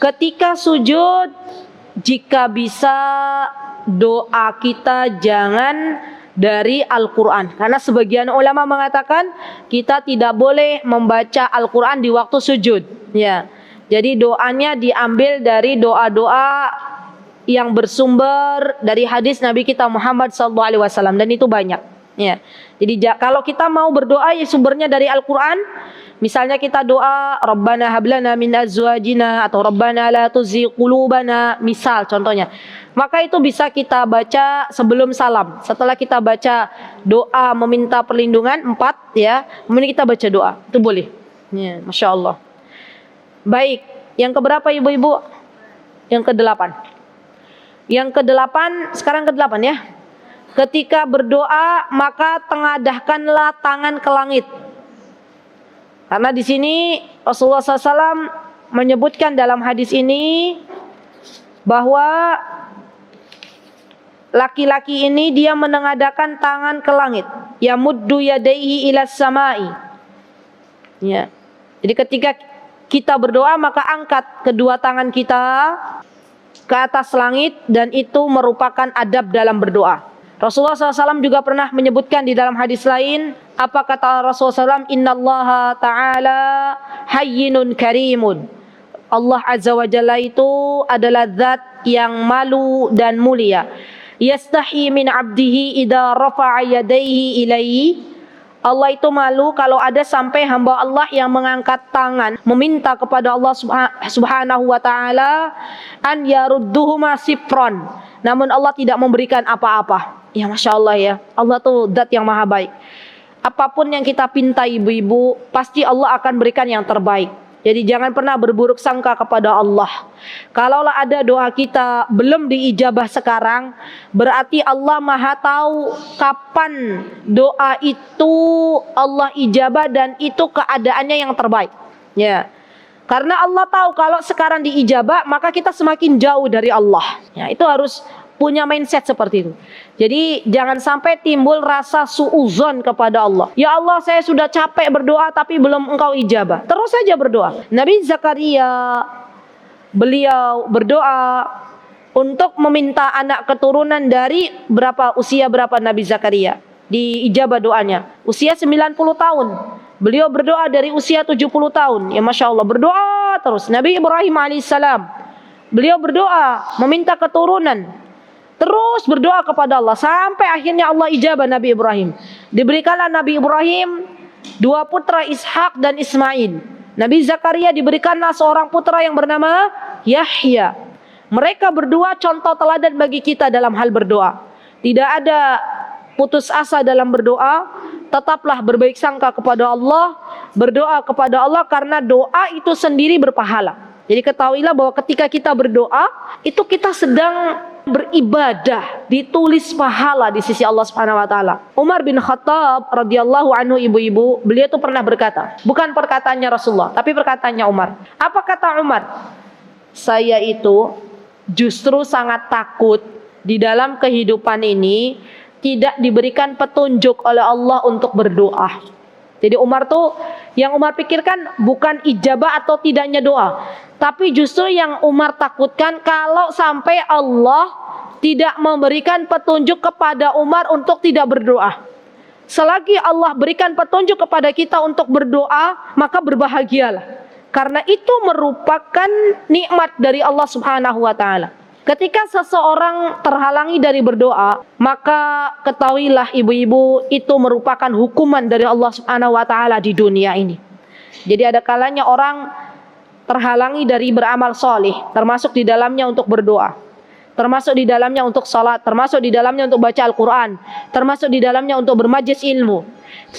ketika sujud, jika bisa doa kita jangan dari Al-Quran, karena sebagian ulama mengatakan kita tidak boleh membaca Al-Quran di waktu sujud, ya. Jadi doanya diambil dari doa-doa yang bersumber dari hadis Nabi kita Muhammad SAW, dan itu banyak, ya. Jadi kalau kita mau berdoa ya sumbernya dari Al-Quran. Misalnya kita doa Rabbana hablana min azwajina atau Rabbana la tuzigh qulubana, misal contohnya. Maka itu bisa kita baca sebelum salam. Setelah kita baca doa meminta perlindungan 4, ya, kemudian kita baca doa. Itu boleh. Ya, Masya Allah. Baik, yang keberapa ibu-ibu? Yang ke-8. Yang ke-8, sekarang ke-8 ya. Ketika berdoa maka tengadahkanlah tangan ke langit. Karena di sini Rasulullah SAW menyebutkan dalam hadis ini bahwa laki-laki ini dia menengadahkan tangan ke langit, yamuddu yadaihi ila samai. Ya. Jadi ketika kita berdoa maka angkat kedua tangan kita ke atas langit, dan itu merupakan adab dalam berdoa. Rasulullah SAW juga pernah menyebutkan di dalam hadis lain, apa kata Rasulullah SAW? Innallaha ta'ala hayyinun karimun. Allah Azza wa Jalla itu adalah zat yang malu dan mulia. Yastahi min abdihi idza rafa'a yadayhi ilaihi. Allah itu malu kalau ada sampai hamba Allah yang mengangkat tangan meminta kepada Allah Subhanahu wa taala an yarudduhuma sifron, namun Allah tidak memberikan apa-apa. Ya Masya Allah ya, Allah tuh zat yang maha baik. Apapun yang kita pinta ibu-ibu, pasti Allah akan berikan yang terbaik. Jadi jangan pernah berburuk sangka kepada Allah. Kalaulah ada doa kita belum diijabah sekarang, berarti Allah maha tahu kapan doa itu Allah ijabah, dan itu keadaannya yang terbaik. Ya. Karena Allah tahu kalau sekarang diijabah, maka kita semakin jauh dari Allah. Ya, itu harus punya mindset seperti itu. Jadi jangan sampai timbul rasa suuzon kepada Allah. Ya Allah, saya sudah capek berdoa tapi belum Engkau ijabah. Terus saja berdoa. Nabi Zakaria, beliau berdoa untuk meminta anak keturunan dari usia berapa Nabi Zakaria? Diijabah doanya. Usia 90 tahun. Beliau berdoa dari usia 70 tahun. Ya Masya Allah, berdoa terus. Nabi Ibrahim alaihissalam, beliau berdoa meminta keturunan. Terus berdoa kepada Allah sampai akhirnya Allah ijabah Nabi Ibrahim. Diberikanlah Nabi Ibrahim 2 putra, Ishak dan Ismail. Nabi Zakaria diberikanlah seorang putra yang bernama Yahya. Mereka berdua contoh teladan bagi kita dalam hal berdoa. Tidak ada putus asa dalam berdoa. Tetaplah berbaik sangka kepada Allah, berdoa kepada Allah, karena doa itu sendiri berpahala. Jadi ketahuilah bahwa ketika kita berdoa, itu kita sedang beribadah, ditulis pahala di sisi Allah Subhanahu wa taala. Umar bin Khattab radhiyallahu anhu ibu-ibu, beliau itu pernah berkata, bukan perkataannya Rasulullah, tapi perkataannya Umar. Apa kata Umar? Saya itu justru sangat takut di dalam kehidupan ini tidak diberikan petunjuk oleh Allah untuk berdoa. Jadi Umar tuh, yang Umar pikirkan bukan ijabah atau tidaknya doa, tapi justru yang Umar takutkan kalau sampai Allah tidak memberikan petunjuk kepada Umar untuk tidak berdoa. Selagi Allah berikan petunjuk kepada kita untuk berdoa, maka berbahagialah. Karena itu merupakan nikmat dari Allah Subhanahu wa taala. Ketika seseorang terhalangi dari berdoa, maka ketahuilah ibu-ibu, itu merupakan hukuman dari Allah Subhanahu wa taala di dunia ini. Jadi ada kalanya orang terhalangi dari beramal soleh, termasuk di dalamnya untuk berdoa, termasuk di dalamnya untuk salat, termasuk di dalamnya untuk baca Al-Quran, termasuk di dalamnya untuk bermajlis ilmu.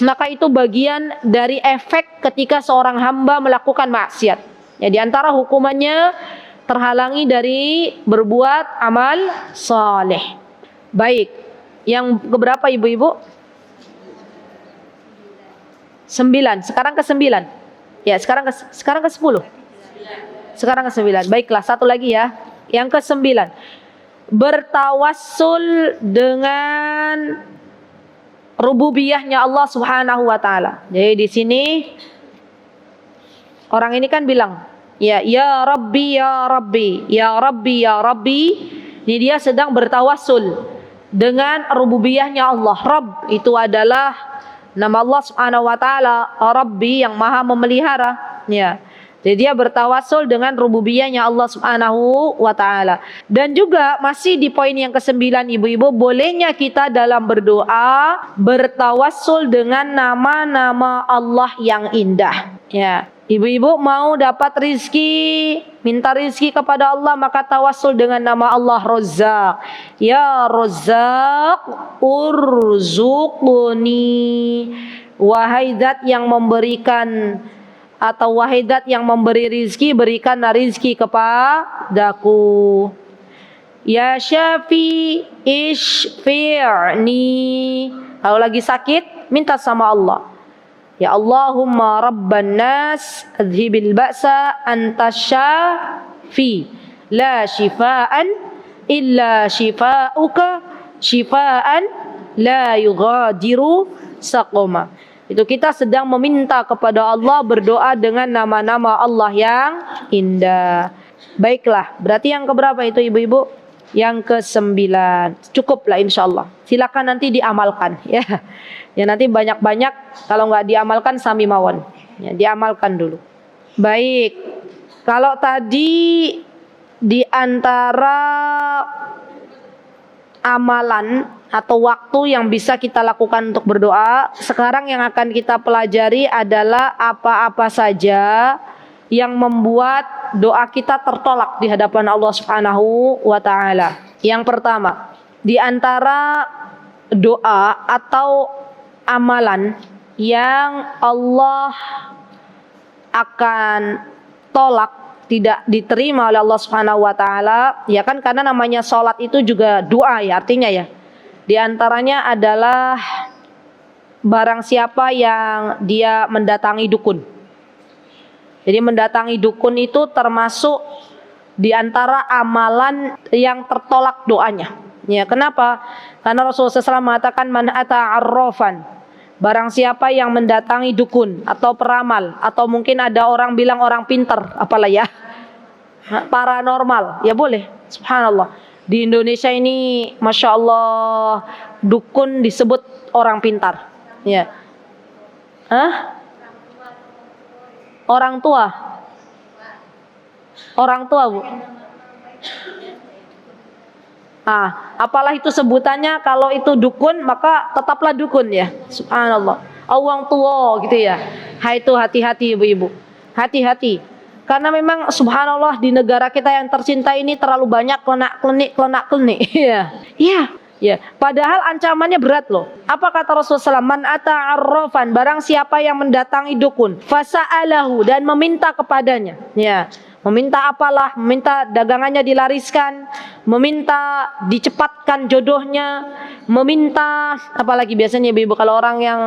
Maka itu bagian dari efek ketika seorang hamba melakukan maksiat. Ya, di antara hukumannya terhalangi dari berbuat amal saleh. Baik, yang keberapa ibu-ibu? 9. Sekarang ke 9. Ya, sekarang ke 10. Sekarang ke 9. Baiklah, satu lagi ya. Yang ke 9. bertawassul dengan rububiyahnya Allah Subhanahu wa taala. Jadi di sini orang ini kan bilang, ya Rabbi, ya Rabbi, ya Rabbi, ya Rabbi. Ini dia sedang bertawassul dengan rububiyahnya Allah. Rabb itu adalah nama Allah Subhanahu wa taala, Rabbi yang Maha memelihara, ya. Jadi dia bertawassul dengan rububiyahnya Allah Subhanahu wa taala. Dan juga masih di poin yang ke-9 ibu-ibu, bolehnya kita dalam berdoa bertawassul dengan nama-nama Allah yang indah. Ya. Ibu-ibu mau dapat rizki, minta rizki kepada Allah, maka tawassul dengan nama Allah Razzaq. Ya Razzaq urzuqni. Wahai zat yang memberikan, atau wahai zat yang memberi rizki, berikanlah rizki kepadaku. Ya Syafi ishfi'ni. Kalau lagi sakit, minta sama Allah. Ya Allahumma rabban nas adhibil ba'sa anta syafi la shifaan illa shifauka shifaan la yughadiru saqama. Itu kita sedang meminta kepada Allah, berdoa dengan nama-nama Allah yang indah. Baiklah, berarti yang keberapa itu ibu-ibu? Yang ke-9. Cukuplah insyaallah. Silakan nanti diamalkan ya. Ya nanti banyak-banyak, kalau nggak diamalkan sami mawon. Ya, diamalkan dulu. Baik. Kalau tadi di antara amalan atau waktu yang bisa kita lakukan untuk berdoa, sekarang yang akan kita pelajari adalah apa-apa saja yang membuat doa kita tertolak di hadapan Allah Subhanahu wa taala. Yang pertama, di antara doa atau amalan yang Allah akan tolak, tidak diterima oleh Allah Subhanahu wa taala, ya kan, karena namanya salat itu juga doa ya, artinya ya. Di antaranya adalah barang siapa yang dia mendatangi dukun. Jadi mendatangi dukun itu termasuk di antara amalan yang tertolak doanya. Ya, kenapa? Karena Rasulullah SAW mengatakan man ata arrafan. Barang siapa yang mendatangi dukun atau peramal, atau mungkin ada orang bilang orang pinter, apalah ya, paranormal, ya boleh. Subhanallah. Di Indonesia ini, masya Allah, dukun disebut orang pintar. Ya. Orang tua. Orang tua, Bu. Apalah itu sebutannya, kalau itu dukun maka tetaplah dukun ya. Subhanallah. Orang tua gitu ya. Itu hati-hati ibu-ibu. Hati-hati. Karena memang subhanallah di negara kita yang tercinta ini terlalu banyak klenak-klenik. Iya. Iya. Ya, padahal ancamannya berat loh. Apa kata Rasulullah SAW? Man ata'arrafan, barang siapa yang mendatangi dukun, fasa'alahu, dan meminta kepadanya. Ya, meminta apalah, meminta dagangannya dilariskan, meminta dicepatkan jodohnya, meminta apalagi biasanya ibu kalau orang yang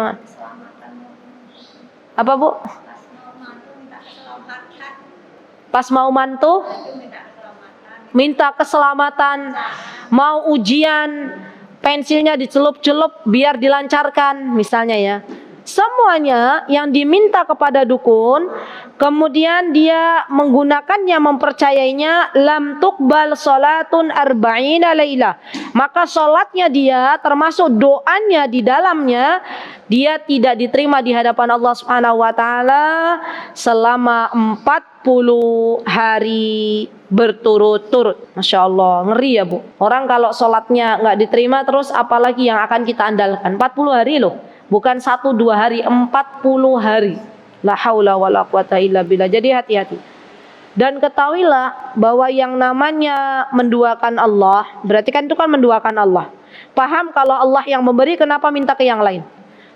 apa Bu? Pas mau mantu, minta keselamatan, mau ujian, pensilnya dicelup-celup biar dilancarkan, misalnya ya. Semuanya yang diminta kepada dukun, kemudian dia menggunakannya, mempercayainya, lam tuqbal salatun arba'ina laila. Maka salatnya dia, termasuk doanya di dalamnya, dia tidak diterima di hadapan Allah Subhanahu wa taala selama 40 hari berturut-turut. Masya Allah, ngeri ya Bu. Orang kalau sholatnya nggak diterima terus, apalagi yang akan kita andalkan? 40 hari loh, bukan 1-2 hari, 40 hari. La haula wala quwata illa billah. Jadi hati-hati. Dan ketahuilah bahwa yang namanya menduakan Allah, berarti kan itu kan menduakan Allah. Paham kalau Allah yang memberi, kenapa minta ke yang lain?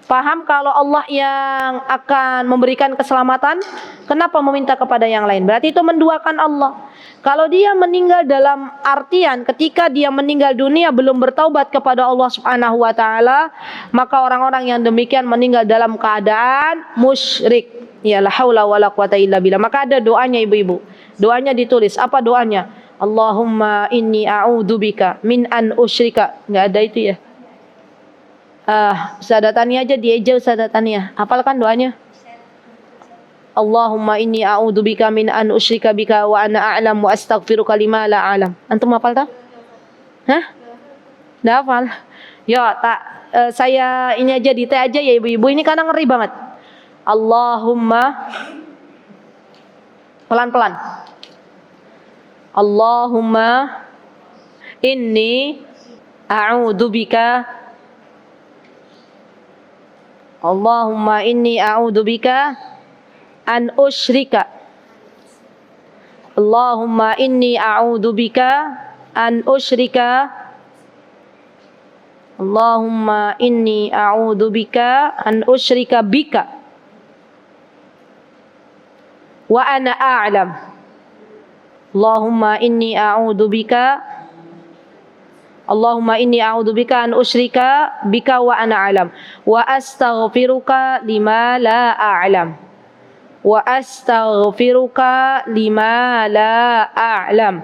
Paham kalau Allah yang akan memberikan keselamatan, kenapa meminta kepada yang lain? Berarti itu menduakan Allah. Kalau dia meninggal dalam artian ketika dia meninggal dunia belum bertaubat kepada Allah Subhanahu wa taala, maka orang-orang yang demikian meninggal dalam keadaan musyrik. Ya la haula wala quwata illa billah. Maka ada doanya ibu-ibu. Doanya ditulis. Apa doanya? Allahumma inni a'udzubika min an usyrika. Enggak ada itu ya. Ustazah Tania aja dieja Ustazah Tania. Hafalkan doanya. Allahumma inni a'udzubika min an usyrika bika wa ana a'lam wa astaghfiruka lima la a'lam. Antum hafal tak? Hah? Nggak hafal? Ya, saya ini aja di teh aja ya ibu-ibu, ini karena ngeri banget. Allahumma, pelan-pelan. Allahumma inni a'udzubika. Allahumma inni a'udzubika an usyrika. Allahumma inni a'udzubika an usyrika. Allahumma inni a'udzubika an usyrika bika wa ana a'lam. Allahumma inni a'udzubika an usyrika bika wa ana a'lam wa astaghfiruka lima la a'lam. Wa astaghfiruka lima la a'lam.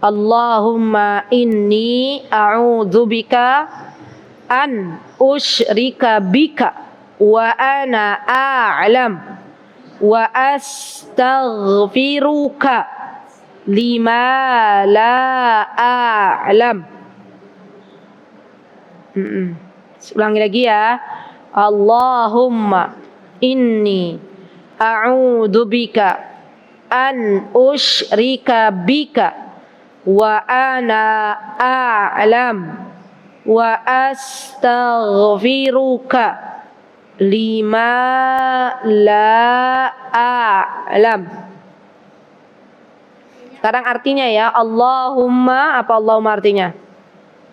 Allahumma inni a'udzubika an usyrika bika wa ana a'lam wa astaghfiruka lima la a'lam. Ulangi lagi ya. Allahumma inni a'udzubika an usyrika bika wa ana a'lam wa astaghfiruka lima la a'lam. Sekarang artinya ya. Allahumma, apa Allahumma artinya?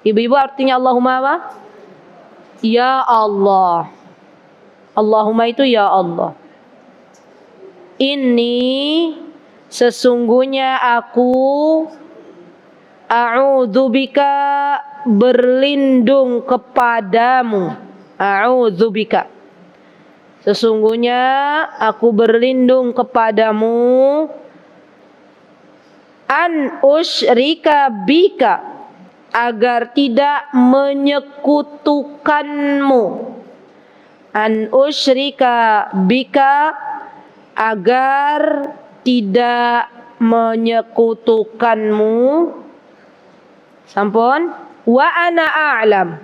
Ibu-ibu artinya Allahumma apa? Ya Allah. Allahumma itu ya Allah. Ini sesungguhnya aku a'udzubika berlindung kepadamu. A'udzubika. Sesungguhnya aku berlindung kepadamu an usyrika bika, agar tidak menyekutukanmu. An usyrika bika, agar tidak menyekutukanmu. Sampun. Wa ana a'lam,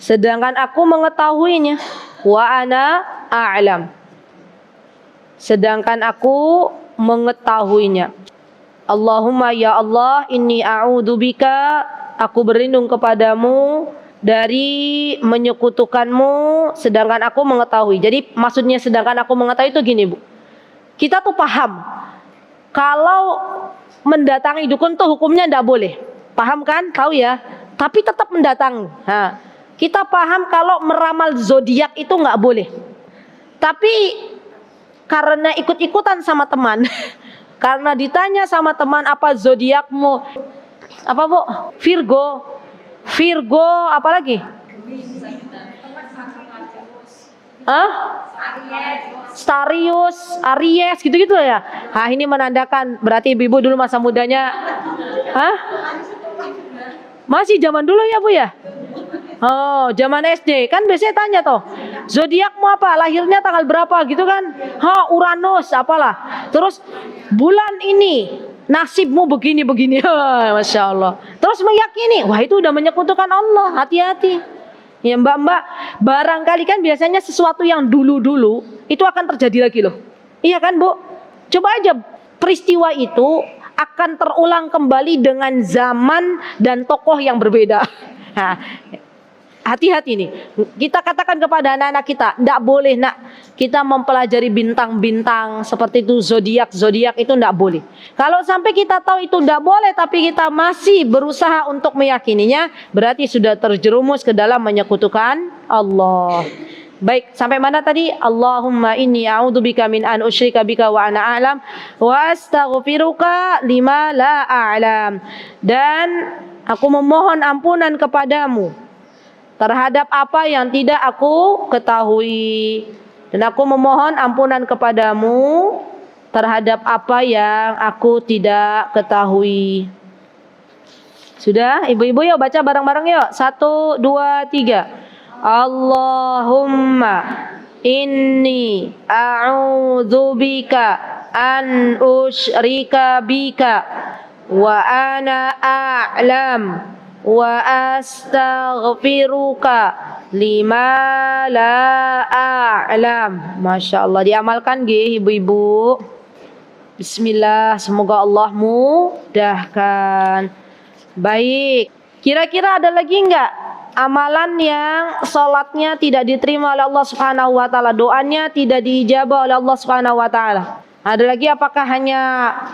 sedangkan aku mengetahuinya. Wa ana a'lam, sedangkan aku mengetahuinya. Allahumma ya Allah, inni a'udzubika, aku berlindung kepadamu dari menyekutukanmu, sedangkan aku mengetahui. Jadi maksudnya sedangkan aku mengetahui itu gini Bu, kita tuh paham kalau mendatangi dukun tuh hukumnya tidak boleh, paham kan? Tahu ya, tapi tetap mendatangi. Nah, kita paham kalau meramal zodiak itu nggak boleh, tapi karena ikut-ikutan sama teman karena ditanya sama teman, apa zodiakmu? Apa Bu? Virgo. Virgo apa lagi? Starius, Aries, gitu-gitu ya. Nah, ini menandakan berarti ibu dulu masa mudanya. Masih zaman dulu ya Bu ya? Oh, zaman SD kan biasanya tanya toh, zodiakmu apa? Lahirnya tanggal berapa gitu kan? Uranus apalah. Terus bulan ini nasibmu begini-begini. Masya Allah. Terus meyakini, wah itu udah menyekutukan Allah. Hati-hati. Ya mbak-mbak, barangkali kan biasanya sesuatu yang dulu-dulu itu akan terjadi lagi loh. Iya kan Bu? Coba aja peristiwa itu akan terulang kembali dengan zaman dan tokoh yang berbeda. Nah, hati-hati nih. Kita katakan kepada anak-anak kita, tidak boleh nak kita mempelajari bintang-bintang seperti itu, zodiak itu tidak boleh. Kalau sampai kita tahu itu tidak boleh, tapi kita masih berusaha untuk meyakininya, berarti sudah terjerumus ke dalam menyekutukan Allah. Baik, sampai mana tadi? Allahumma inni a'udzubika min an usyrika bika wa ana a'lam wa astaghfiruka lima la a'lam. Dan aku memohon ampunan kepadamu terhadap apa yang tidak aku ketahui, dan aku memohon ampunan kepadamu terhadap apa yang aku tidak ketahui. Sudah, ibu-ibu yuk baca bareng-bareng yuk. 1, 2, 3. Allahumma inni a'udzubika an usyrika bika wa ana a'lam wa astaghfiruka lima la a'lam. Masya Allah, diamalkan nggih ibu-ibu. Bismillah, semoga Allah mudahkan. Baik, kira-kira ada lagi enggak amalan yang salatnya tidak diterima oleh Allah Subhanahu wa taala, doanya tidak diijabah oleh Allah Subhanahu wa taala? Ada lagi, apakah hanya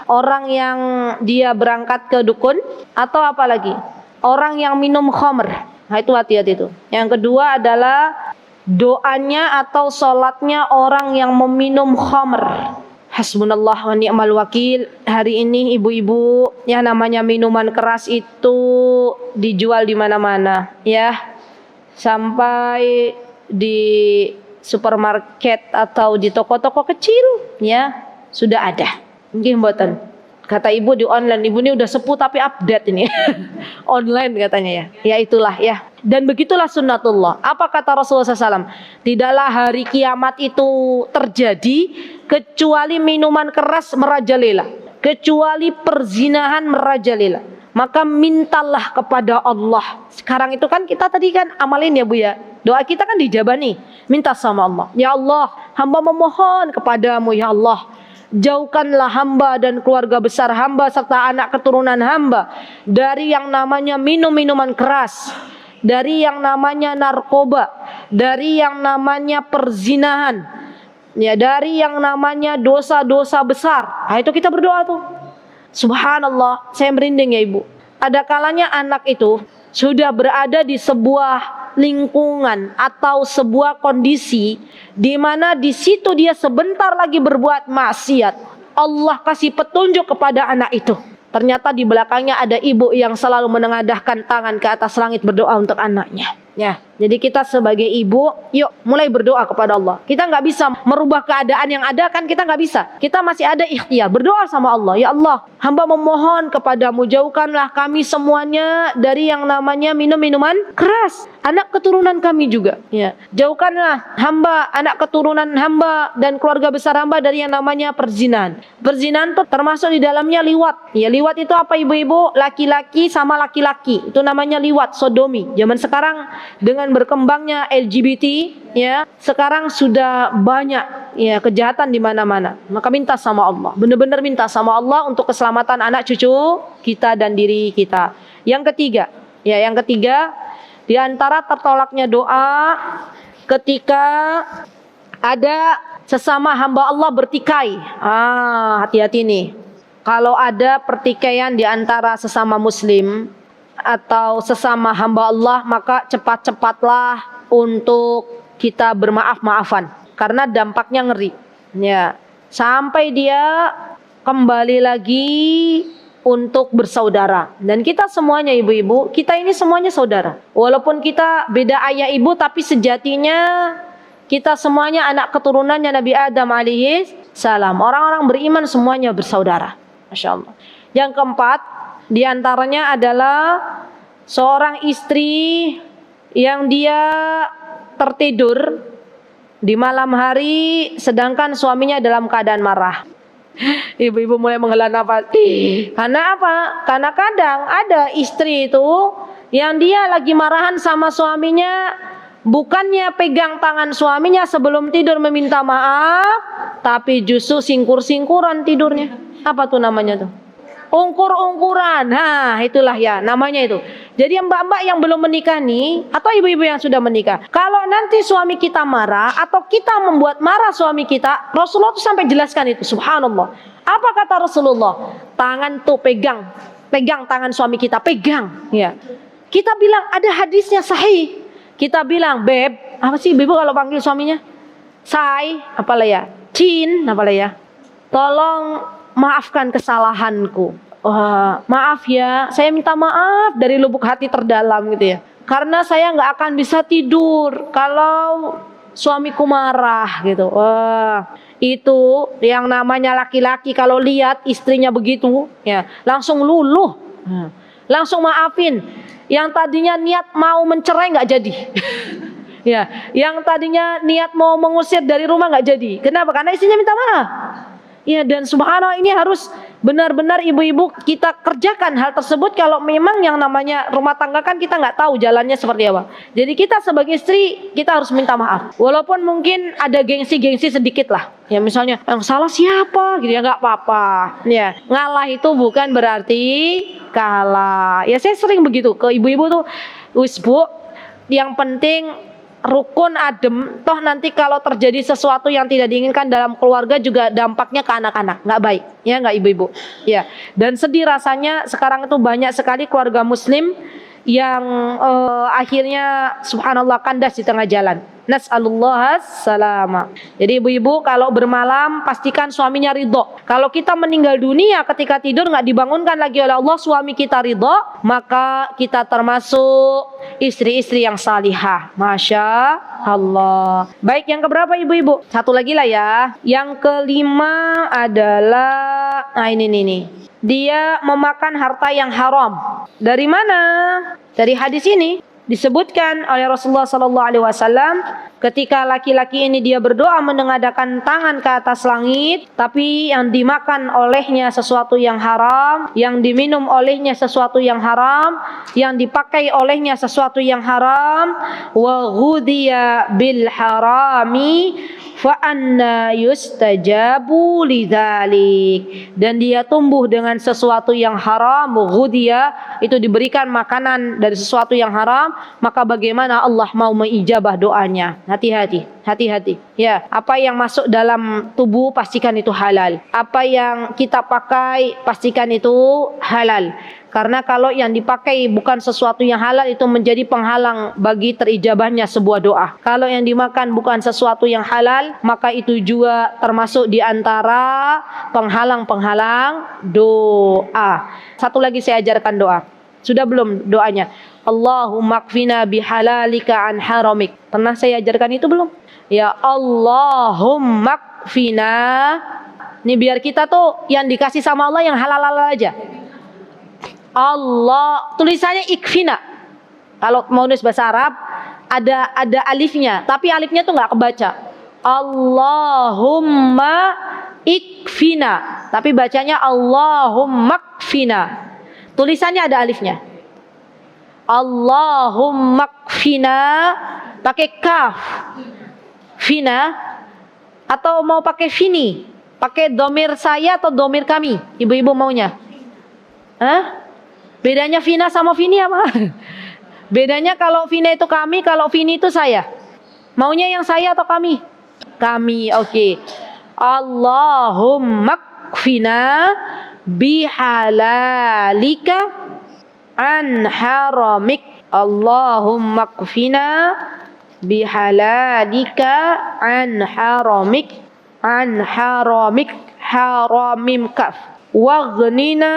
orang yang dia berangkat ke dukun atau apa lagi? Orang yang minum khamr. Nah, itu hati-hati itu. Yang kedua adalah doanya atau salatnya orang yang meminum khamr. Hasbunallah wa ni'mal wakil. Hari ini ibu-ibu, yang namanya minuman keras itu dijual di mana-mana, ya. Sampai di supermarket atau di toko-toko kecil, ya, sudah ada. Nggih mboten. Kata ibu di online, ibu ini udah sepuh tapi update ini. Online katanya ya. Ya itulah ya. Dan begitulah sunnatullah. Apa kata Rasulullah SAW? Tidaklah hari kiamat itu terjadi kecuali minuman keras merajalela, kecuali perzinahan merajalela. Maka mintalah kepada Allah. Sekarang itu kan kita tadi kan amalin ya Bu ya. Doa kita kan dijabah nih. Minta sama Allah. Ya Allah, hamba memohon kepadamu ya Allah. Jauhkanlah hamba dan keluarga besar hamba serta anak keturunan hamba dari yang namanya minum minuman keras, dari yang namanya narkoba, dari yang namanya perzinahan, ya, dari yang namanya dosa-dosa besar. Nah, itu kita berdoa tuh. Subhanallah, saya merinding ya ibu. Ada kalanya anak itu sudah berada di sebuah lingkungan atau sebuah kondisi di mana di situ dia sebentar lagi berbuat maksiat. Allah kasih petunjuk kepada anak itu. Ternyata di belakangnya ada ibu yang selalu menengadahkan tangan ke atas langit berdoa untuk anaknya. Ya, jadi kita sebagai ibu, yuk mulai berdoa kepada Allah. Kita nggak bisa merubah keadaan yang ada, kan kita nggak bisa. Kita masih ada ikhtiar, berdoa sama Allah. Ya Allah, hamba memohon kepadamu, jauhkanlah kami semuanya dari yang namanya minum minuman keras. Anak keturunan kami juga. Ya, jauhkanlah hamba, anak keturunan hamba dan keluarga besar hamba dari yang namanya perzinahan. Perzinahan itu termasuk di dalamnya liwat. Ya, liwat itu apa ibu-ibu? Laki-laki sama laki-laki. Itu namanya liwat, sodomi. Zaman sekarang dengan berkembangnya LGBT, ya, sekarang sudah banyak ya kejahatan di mana-mana. Maka minta sama Allah, benar-benar minta sama Allah untuk keselamatan anak cucu kita dan diri kita. Yang ketiga, di antara tertolaknya doa ketika ada sesama hamba Allah bertikai. Hati-hati nih. Kalau ada pertikaian di antara sesama muslim atau sesama hamba Allah, maka cepat-cepatlah untuk kita bermaaf-maafan karena dampaknya ngeri. Ya, sampai dia kembali lagi untuk bersaudara. Dan kita semuanya ibu-ibu, kita ini semuanya saudara. Walaupun kita beda ayah ibu, tapi sejatinya kita semuanya anak keturunannya Nabi Adam alaihi salam. Orang-orang beriman semuanya bersaudara. Masya Allah. Yang keempat, di antaranya adalah seorang istri yang dia tertidur di malam hari sedangkan suaminya dalam keadaan marah. Ibu-ibu mulai menghela nafas. Karena apa? Karena kadang ada istri itu yang dia lagi marahan sama suaminya, bukannya pegang tangan suaminya sebelum tidur meminta maaf, tapi justru singkur-singkuran tidurnya. Apa tuh namanya tuh? Ungkur-ungkuran. Nah, itulah ya namanya itu. Jadi mbak-mbak yang belum menikah nih, atau ibu-ibu yang sudah menikah, kalau nanti suami kita marah atau kita membuat marah suami kita, Rasulullah tuh sampai jelaskan itu. Subhanallah. Apa kata Rasulullah? Tangan tuh pegang tangan suami kita, pegang. Ya. Kita bilang ada hadisnya sahih. Kita bilang, beb, apa sih ibu kalau panggil suaminya? Say, apalah ya? Cin, apalah ya? Tolong maafkan kesalahanku. Wah, maaf ya, saya minta maaf dari lubuk hati terdalam gitu ya. Karena saya nggak akan bisa tidur kalau suamiku marah gitu. Wah, itu yang namanya laki-laki kalau lihat istrinya begitu, ya langsung luluh, langsung maafin. Yang tadinya niat mau mencerai nggak jadi. Ya, yang tadinya niat mau mengusir dari rumah nggak jadi. Kenapa? Karena istrinya minta maaf. Ya, dan subhanallah ini harus benar-benar ibu-ibu kita kerjakan hal tersebut. Kalau memang yang namanya rumah tangga kan kita nggak tahu jalannya seperti apa. Jadi kita sebagai istri kita harus minta maaf. Walaupun mungkin ada gengsi-gengsi sedikit lah. Ya misalnya yang salah siapa gitu ya, nggak apa-apa. Ya, ngalah itu bukan berarti kalah. Ya saya sering begitu ke ibu-ibu tuh, wis bu, yang penting rukun adem, toh nanti kalau terjadi sesuatu yang tidak diinginkan dalam keluarga juga dampaknya ke anak-anak, nggak baik, ya nggak ibu-ibu, ya. Dan sedih rasanya sekarang itu banyak sekali keluarga muslim yang akhirnya subhanallah kandas di tengah jalan. Nas'alullah salama. Jadi ibu-ibu kalau bermalam pastikan suaminya ridho. Kalau kita meninggal dunia ketika tidur nggak dibangunkan lagi oleh Allah, suami kita ridho, maka kita termasuk istri-istri yang salihah. Masya Allah. Baik, yang keberapa ibu-ibu? Satu lagi lah ya. Yang kelima adalah, nah ini nih. Dia memakan harta yang haram. Dari mana? Dari hadis ini. Disebutkan oleh Rasulullah SAW ketika laki-laki ini dia berdoa menengadahkan tangan ke atas langit, tapi yang dimakan olehnya sesuatu yang haram, yang diminum olehnya sesuatu yang haram, yang dipakai olehnya sesuatu yang haram, wa ghudiya bil harami fa anna yustajabu lidzalik, dan dia tumbuh dengan sesuatu yang haram, ghudiya itu diberikan makanan dari sesuatu yang haram, maka bagaimana Allah mau mengijabah doanya? Hati-hati, hati-hati. Ya, apa yang masuk dalam tubuh pastikan itu halal. Apa yang kita pakai pastikan itu halal. Karena kalau yang dipakai bukan sesuatu yang halal itu menjadi penghalang bagi terijabahnya sebuah doa. Kalau yang dimakan bukan sesuatu yang halal, maka itu juga termasuk di antara penghalang-penghalang doa. Satu lagi saya ajarkan doa. Sudah belum doanya? Allahumma kfina bihalalika an haramik. Pernah saya ajarkan itu belum? Ya Allahumma kfina. Ini biar kita tuh yang dikasih sama Allah yang halal-halal aja. Allah, tulisannya ikfina. Kalau mau nulis bahasa Arab ada alifnya, tapi alifnya tuh nggak kebaca. Allahumma ikfina, tapi bacanya Allahumma kfina. Tulisannya ada alifnya. Allahumma kfina pakai kaf. Fina atau mau pakai fini? Pakai domir saya atau domir kami? Ibu-ibu maunya? Hah? Bedanya Vina sama Vini apa? Bedanya kalau Vina itu kami, kalau Vini itu saya. Maunya yang saya atau kami? Kami, oke. Allahumma kfina bihalalika an haramik. Allahumma kfina bihalalika an haramik. An haramik, haramim kaf. Waghnina,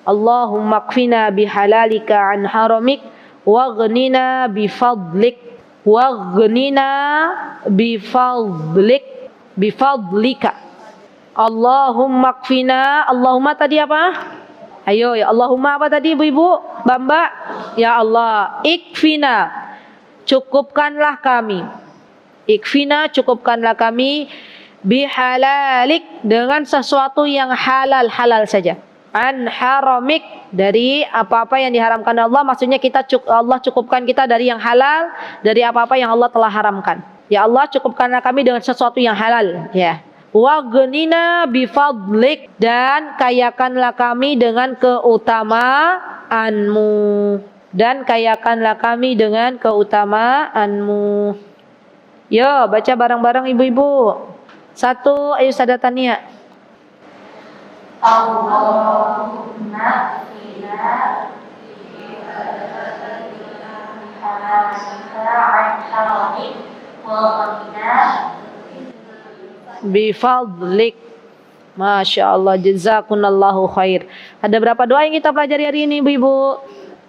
Allahumma kfina bihalalika an haramik waghnina bifadlik waghnina bifadlika. Allahumma kfina, Allahumma tadi apa? Ayo ya, Allahumma apa tadi ibu-ibu? Mbak-mbak? Ya Allah, ikfina, cukupkanlah kami. Ikfina, cukupkanlah kami bihalalik, dengan sesuatu yang halal-halal saja. An haramik, dari apa-apa yang diharamkan Allah, maksudnya Allah cukupkan kita dari yang halal, dari apa-apa yang Allah telah haramkan. Ya Allah, cukupkanlah kami dengan sesuatu yang halal, ya. Waghnina bifadlik, dan kayakanlah kami dengan keutamaanmu, dan kayakanlah kami dengan keutamaanmu. Yo, baca bareng-bareng ibu-ibu. Satu, ayo Sadatania. Allahumma qina bihalalika an haramik wa qina Bifadlik. Masya Allah, jazakunallahu khair. Ada berapa doa yang kita pelajari hari ini ibu-ibu?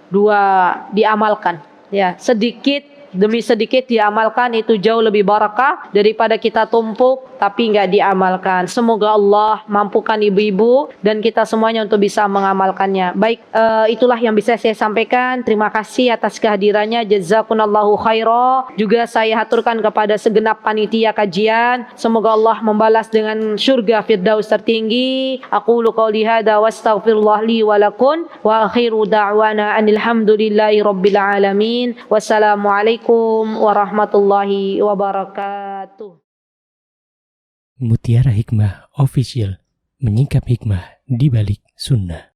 2, diamalkan. Ya, sedikit demi sedikit diamalkan itu jauh lebih barakah daripada kita tumpuk tapi nggak diamalkan. Semoga Allah mampukan ibu-ibu dan kita semuanya untuk bisa mengamalkannya. Baik, itulah yang bisa saya sampaikan. Terima kasih atas kehadirannya. Jazakumullahu khaira. Juga saya haturkan kepada segenap panitia kajian. Semoga Allah membalas dengan surga firdaus tertinggi. Aqulu qouli hadza wastaghfirullah li wa lakum wa akhiru da'wana anil hamdulillahi rabbil alamin. Wassalamualaikum warahmatullahi wabarakatuh. Mutiara Hikmah Official, menyingkap hikmah di balik sunnah.